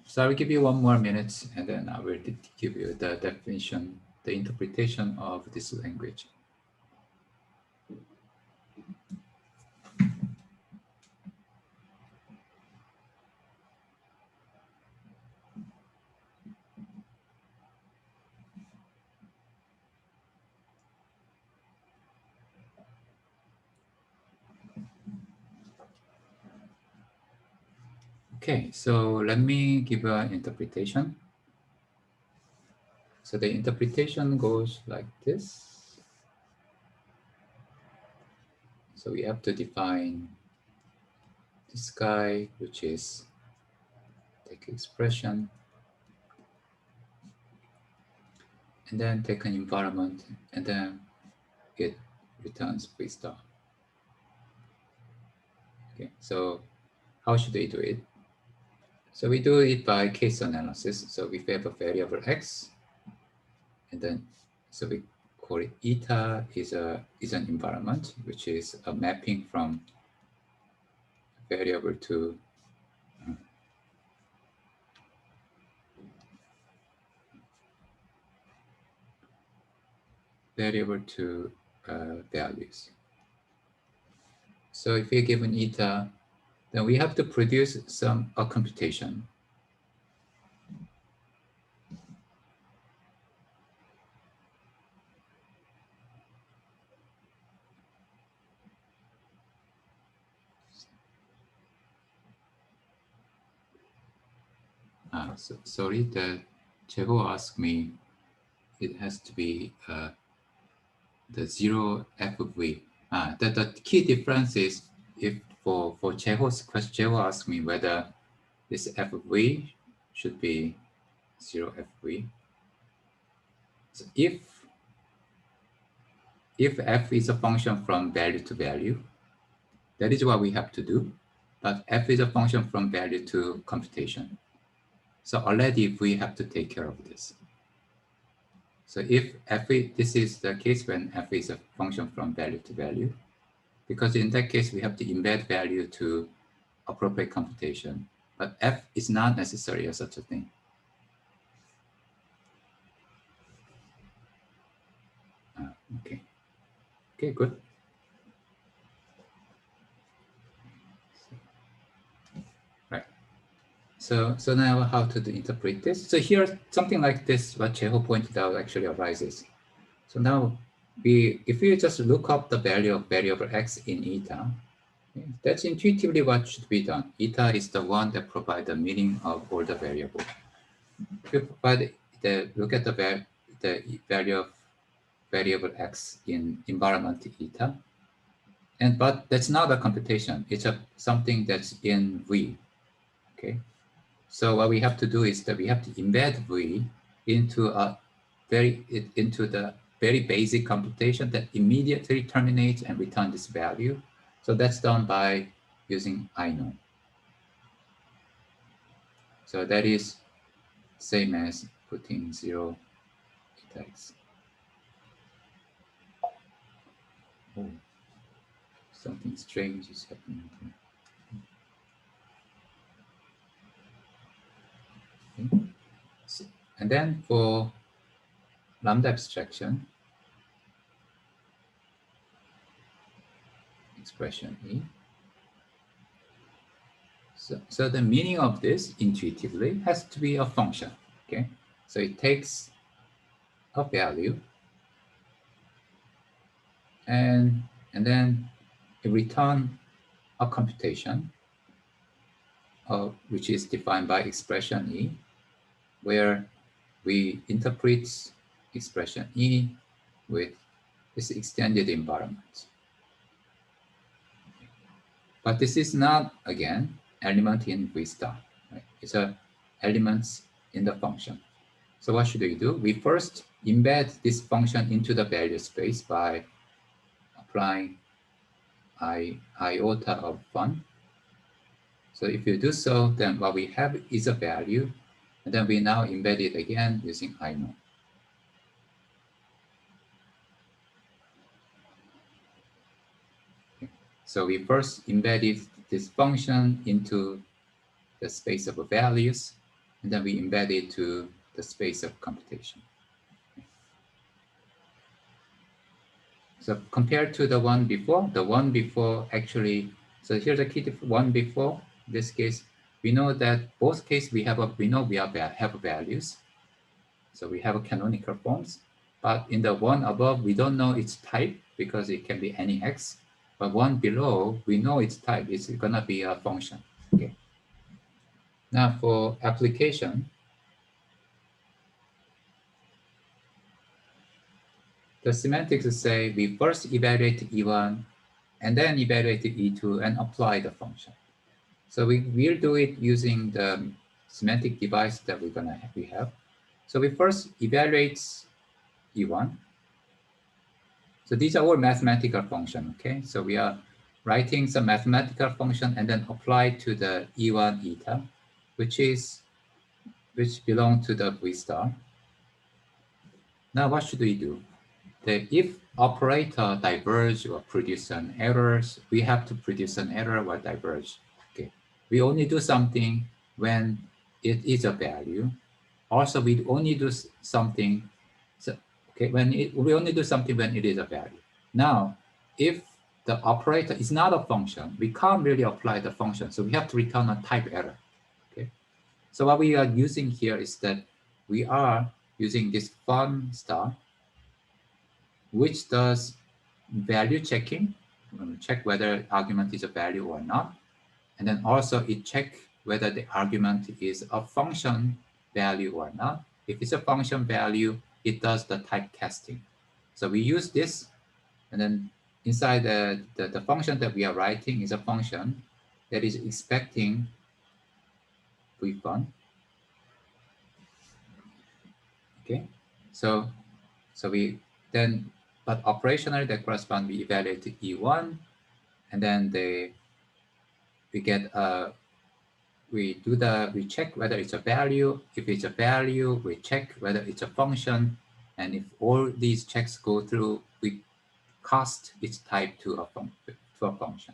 So I will give you 1 more minute, and then I will give you the definition, the interpretation of this language. Okay, so let me give an interpretation. So the interpretation goes like this. So we have to define this guy, which is take expression, and then take an environment, and then it returns free star. Okay, so how should we do it? So we do it by case analysis. So we have a variable x, and then so we call it eta is an environment, which is a mapping from variable to values. So if we're given eta, then we have to produce a computation. So sorry, the Cheho asked me it has to be the 0 f of v. The key difference is if for Cheho's question, Cheho asked me whether this f of v should be 0 f of v. So if f is a function from value to value, that is what we have to do. But f is a function from value to computation. So already we have to take care of this. So if this is the case when f is a function from value to value, because in that case we have to embed value to appropriate computation. But f is not necessarily such a thing. Okay. Okay, good. Right. So now how to interpret this? So here, something like this, what Cheho pointed out actually arises. So now if we just look up the value of variable x in eta, okay, that's intuitively what should be done. Eta is the one that provides the meaning of all the variables. If you provide look at the value of variable x in environment eta, but that's not a computation. It's something that's in V. Okay. So what we have to do is that we have to embed V into the very basic computation that immediately terminates and returns this value. So that's done by using INO. So that is same as putting 0 eta x. Oh, something strange is happening here. Okay. So, and then for lambda abstraction, expression E. So the meaning of this intuitively has to be a function. Okay. So it takes a value and then it returns a computation which is defined by expression E, where we interpret expression E with this extended environment. But this is not, again, element in V star. Right? It's a elements in the function. So what should we do? We first embed this function into the value space by applying iota of 1. So if you do so, then what we have is a value, and then we now embed it again using inode. Okay. So we first embedded this function into the space of values, and then we embed it to the space of computation. So compared to the one before actually, so here's a key one before. In this case, we know that both cases we have values. So we have a canonical forms, but in the one above, we don't know its type because it can be any x. But one below, we know its type. It's gonna be a function. Okay. Now for application, the semantics say we first evaluate E1 and then evaluate E2 and apply the function. So we will do it using the semantic device that we have. So we first evaluate E1. So these are all mathematical function, okay? So we are writing some mathematical function and then apply to the E1 eta, which belong to the V star. Now what should we do? The if operator diverge or produce an errors, we have to produce an error or diverge. Okay. We only do something when it is a value. Also, we only do something. So, okay, we only do something when it is a value. Now, if the operator is not a function, we can't really apply the function. So we have to return a type error. Okay. So what we are using here is that we are using this fun star, which does value checking, check whether argument is a value or not. And then also it check whether the argument is a function value or not. If it's a function value, it does the type casting. So we use this, and then inside the function that we are writing is a function that is expecting v1. Okay, so we then, but operationally that correspond, we evaluate E1, and then we get we check whether it's a value. If it's a value, we check whether it's a function, and if all these checks go through, we cast its type to a function.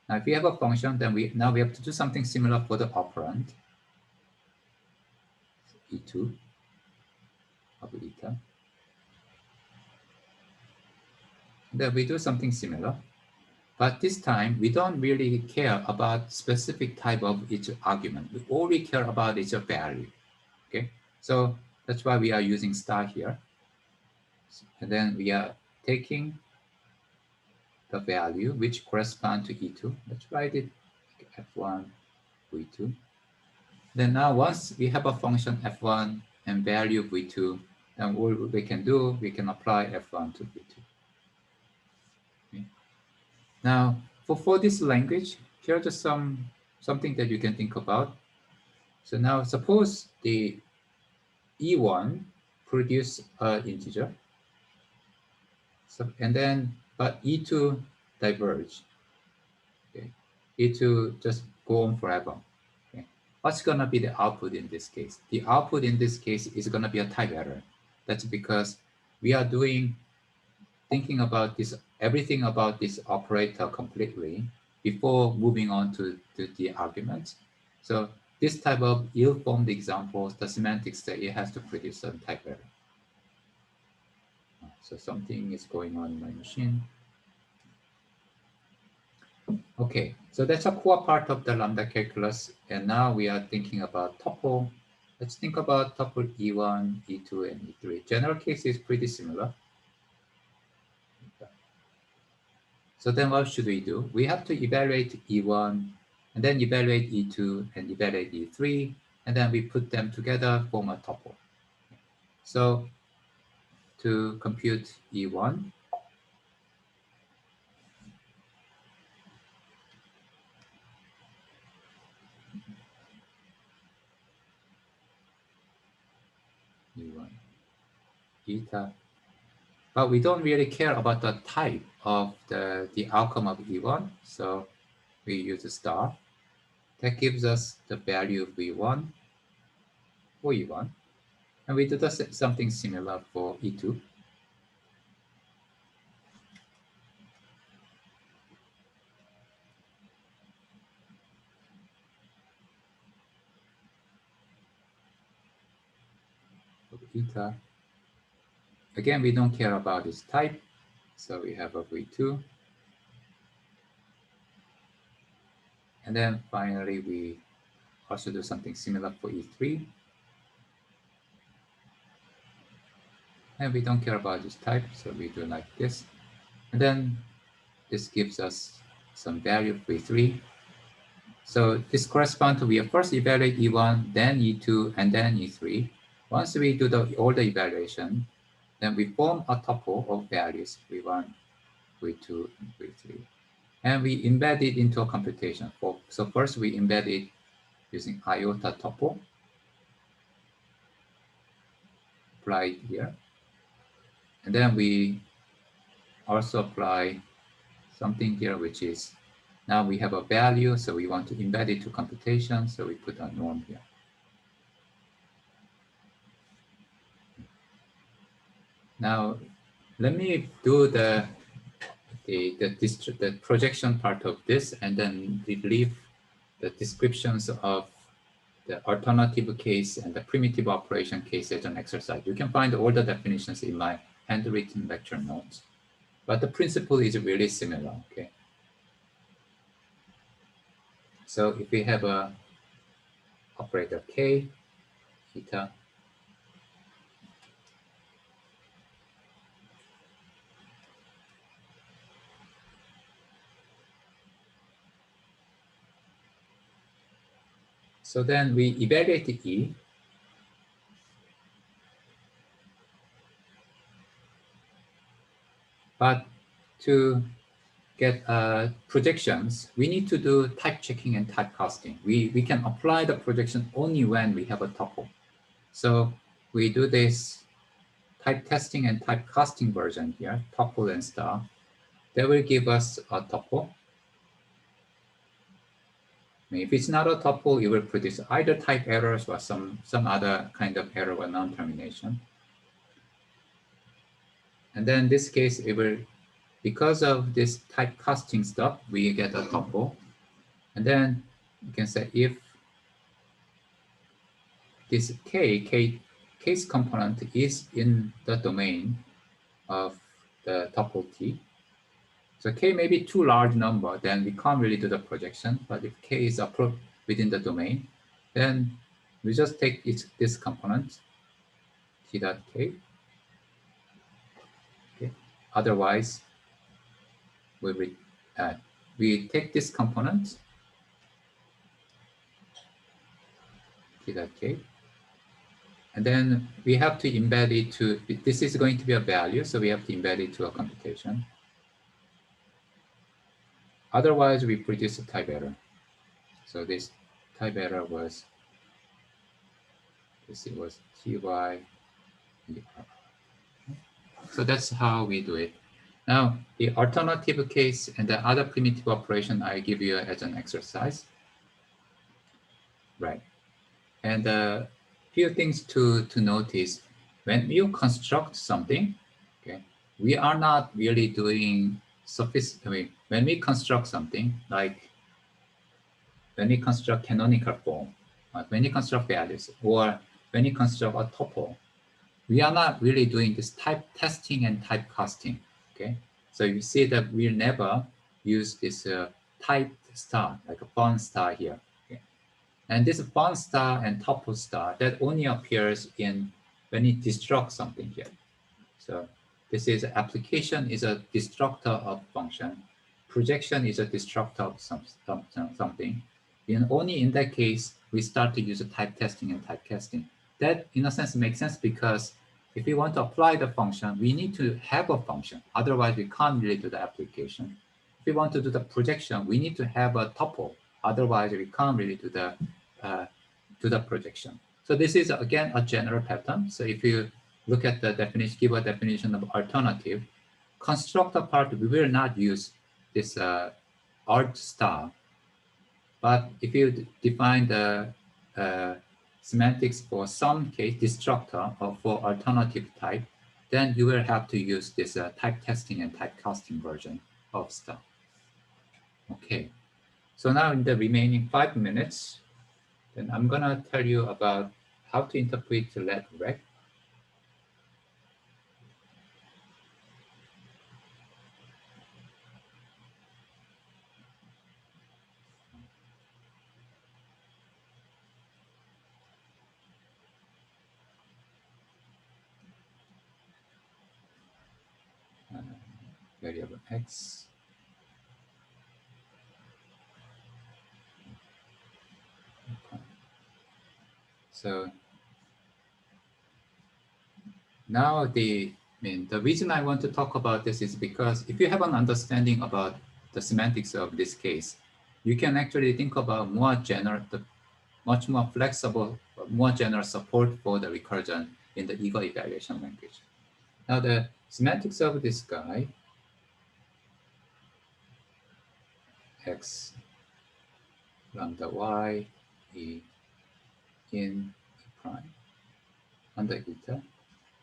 Now, if we have a function, then we have to do something similar for the operand, E2 of eta. Then we do something similar. But this time, we don't really care about specific type of each argument. All we care about is a value, okay? So that's why we are using star here. And then we are taking the value which correspond to E2. Let's write it F1, V2. Then now once we have a function F1 and value V2, then all we can do, we can apply F1 to V2. Okay. Now, for this language, here's just something that you can think about. So now suppose the E1 produce an integer. So, and then, but E2 diverge. Okay. E2 just go on forever. Okay. What's gonna be the output in this case? The output in this case is gonna be a type error. That's because we are thinking about this, everything about this operator completely before moving on to the arguments. So this type of ill-formed examples, the semantics that it has to produce a type error. So something is going on in my machine. Okay, so that's a core part of the lambda calculus. And now we are thinking about tuple. Let's think about tuple E1, E2, and E3. General case is pretty similar. So then what should we do? We have to evaluate E1, and then evaluate E2, and evaluate E3, and then we put them together, form a tuple. So to compute E1, eta. But we don't really care about the type of the outcome of E1. So we use a star. That gives us the value of V1 for E1. And we do something similar for E2. For eta. Again, we don't care about its type. So we have a V2. And then finally, we also do something similar for E3. And we don't care about this type, so we do like this. And then this gives us some value for E3. So this corresponds to we first evaluate E1, then E2, and then E3. Once we do all the evaluation, then we form a tuple of values V1, V2, and V3. And we embed it into a computation. So first we embed it using iota tuple, apply it here. And then we also apply something here, which is now we have a value, so we want to embed it to computation, so we put a norm here. Now, let me do the projection part of this, and then leave the descriptions of the alternative case and the primitive operation case as an exercise. You can find all the definitions in my handwritten lecture notes, but the principle is really similar, okay? So if we have a operator K, theta, so then we evaluate the E. But to get projections, we need to do type checking and type casting. We can apply the projection only when we have a tuple. So we do this type testing and type casting version here, tuple and star. That will give us a tuple. If it's not a tuple, it will produce either type errors or some other kind of error or non-termination. And then in this case, it will, because of this type casting stuff, we get a tuple. And then you can say if this case component is in the domain of the tuple T. So K may be too large number, then we can't really do the projection. But if K is within the domain, then we just take this component, T dot K. Okay. Otherwise, we take this component, T dot K. And then we have to embed it to, this is going to be a value, so we have to embed it to a computation. Otherwise, we produce a type error. So this type error was, it was TY. So that's how we do it. Now, the alternative case and the other primitive operation I give you as an exercise. Right. And a few things to notice. When you construct something, okay, we are not really doing when we construct something, like when we construct canonical form, when you construct values, or when you construct a tuple, we are not really doing this type testing and type casting, okay? So you see that we never use this type star, like a font star here. Okay? And this font star and tuple star, that only appears in when you destruct something here. So this is application is a destructor of function. Projection is a destructor of something. And only in that case, we start to use a type testing and type casting. That, in a sense, makes sense because if we want to apply the function, we need to have a function. Otherwise, we can't really do the application. If we want to do the projection, we need to have a tuple. Otherwise, we can't really do the projection. So this is, again, a general pattern. So if you look at the definition, give a definition of alternative, constructor part, we will not use this alt star. But if you define the semantics for some case destructor or for alternative type, then you will have to use this type testing and typecasting version of star. Okay, so now in the remaining 5 minutes, then I'm gonna tell you about how to interpret let rec. Variable x. Okay. So now the reason I want to talk about this is because if you have an understanding about the semantics of this case, you can actually think about more general, much more flexible, more general support for the recursion in the ego evaluation language. Now the semantics of this guy, x lambda y e in e prime under eta,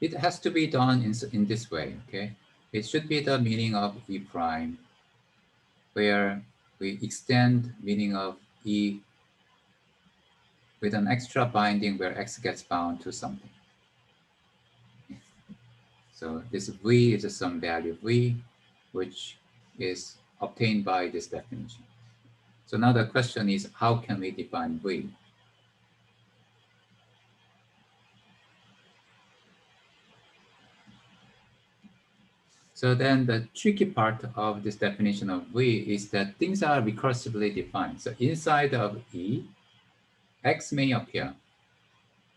it has to be done in this way, okay? It should be the meaning of e prime, where we extend meaning of e with an extra binding where x gets bound to something. So this v is some value v, which is obtained by this definition. So now the question is, how can we define v? So then the tricky part of this definition of v is that things are recursively defined. So inside of e, x may appear.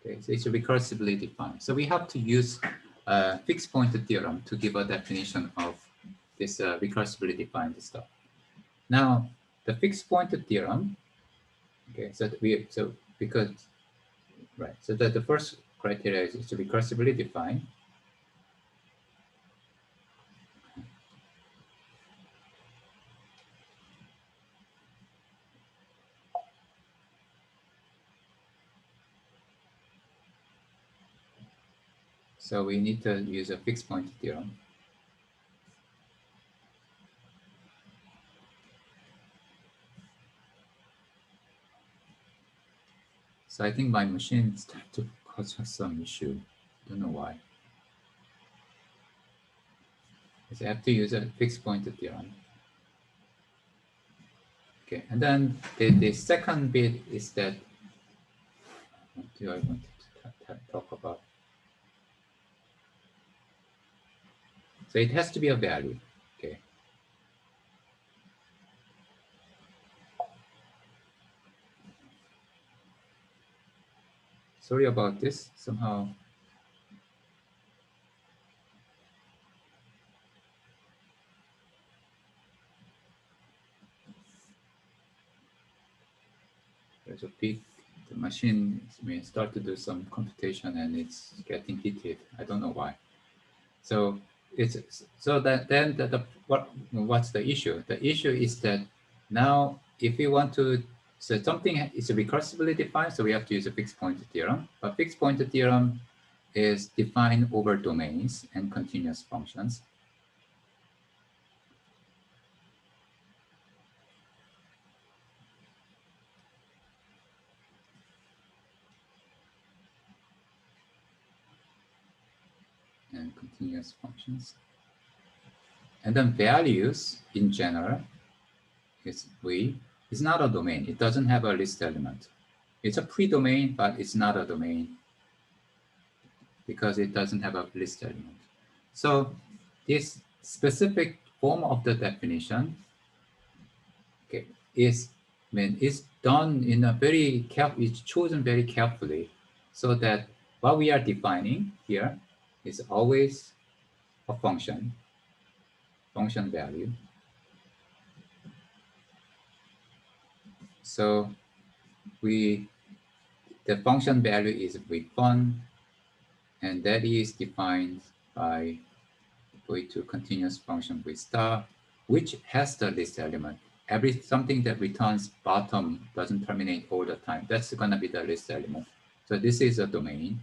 Okay, so it's recursively defined. So we have to use a fixed point theorem to give a definition of this recursively defined stuff. Now, the fixed point theorem, okay, so the first criteria is to recursively define. So we need to use a fixed point theorem. So I think my machine started to cause some issue. Don't know why. So I have to use a fixed point theorem. Okay, and then the second bit is that, what do I want to talk about? So it has to be a value, okay. Sorry about this, somehow. There's a peak, the machine may start to do some computation and it's getting heated. I don't know why. So what's the issue? The issue is that now if we want to, so something is recursively defined, so we have to use a fixed point theorem. But fixed point theorem is defined over domains and continuous functions. And continuous functions. And then values in general is v. It's not a domain. It doesn't have a list element. It's a pre-domain, but it's not a domain because it doesn't have a list element. So this specific form of the definition, okay, is done in a very careful, it's chosen very carefully so that what we are defining here is always a function value. So the function value is v1, And that is defined by v2 continuous function v star, which has the list element. Something that returns bottom doesn't terminate all the time. That's going to be the list element. So this is a domain.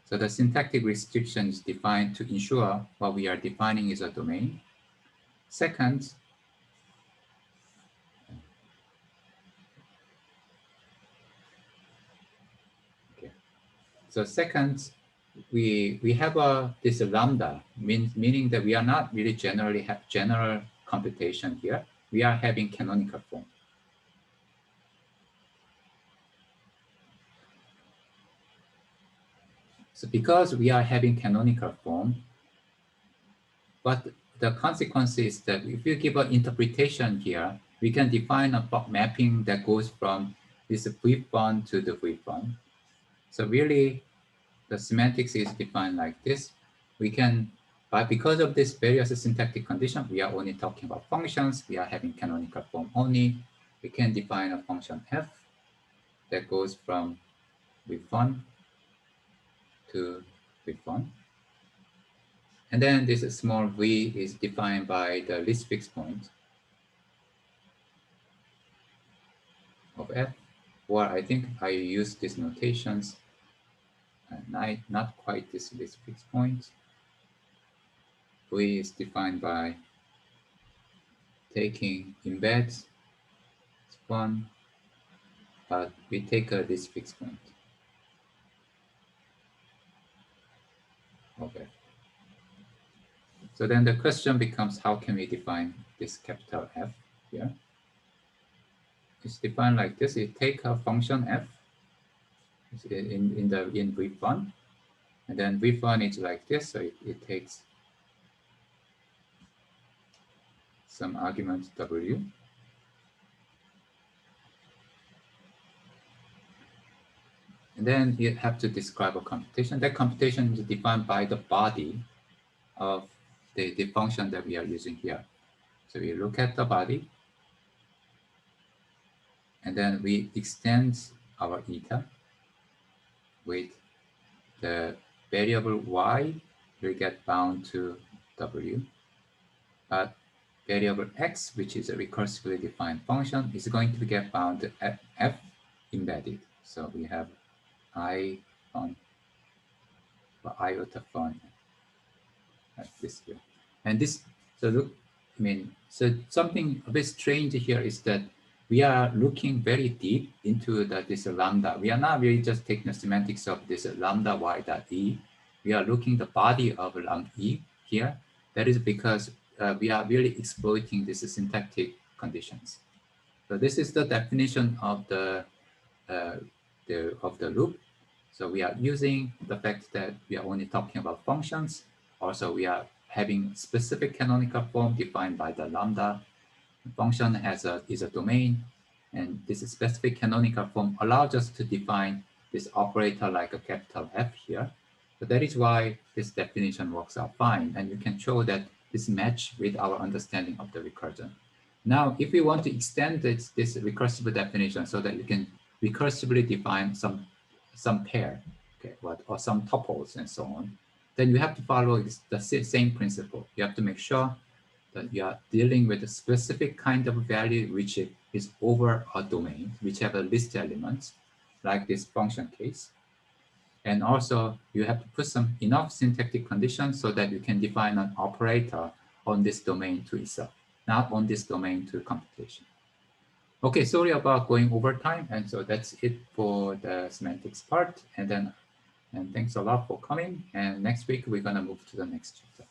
So the syntactic restriction is defined to ensure what we are defining is a domain. Second, okay. So second, we have this lambda, meaning that we are not really generally have general computation here. We are having canonical form. So because we are having canonical form, but the consequence is that if you give an interpretation here, we can define a mapping that goes from this V1 to the V1. So really, the semantics is defined like this. We can, but because of this various syntactic condition, we are only talking about functions. We are having canonical form only. We can define a function f that goes from V1 to V1. And then this small v is defined by the least fixed point of f, or I think I use these notations, not quite this least fixed point. V is defined by taking embeds one, but we take a least fixed point of f. So then the question becomes, how can we define this capital F here? It's defined like this. You take a function f in v1, and then v1 is like this. So it takes some argument w, and then you have to describe a computation. That computation is defined by the body of the function that we are using here. So we look at the body, and then we extend our eta with the variable y will get bound to w, but variable x, which is a recursively defined function, is going to get bound to f embedded. So we have I fun, or iota fun, like this here. And this, so look, so something a bit strange here is that we are looking very deep into this lambda. We are not really just taking the semantics of this lambda y dot e. We are looking the body of lambda e here. That is because we are really exploiting these syntactic conditions. So this is the definition of the loop. So we are using the fact that we are only talking about functions. Also, we are having specific canonical form defined by the lambda. The function is a domain, and this specific canonical form allows us to define this operator like a capital F here. So that is why this definition works out fine, and you can show that this match with our understanding of the recursion. Now, if we want to extend this recursive definition so that you can recursively define some pair, okay, or some tuples and so on, then you have to follow the same principle. You have to make sure that you are dealing with a specific kind of value which is over a domain, which have a list elements, like this function case. And also, you have to put some enough syntactic conditions so that you can define an operator on this domain to itself, not on this domain to computation. Okay, sorry about going over time. And so that's it for the semantics part. And thanks a lot for coming. And next week, we're going to move to the next chapter.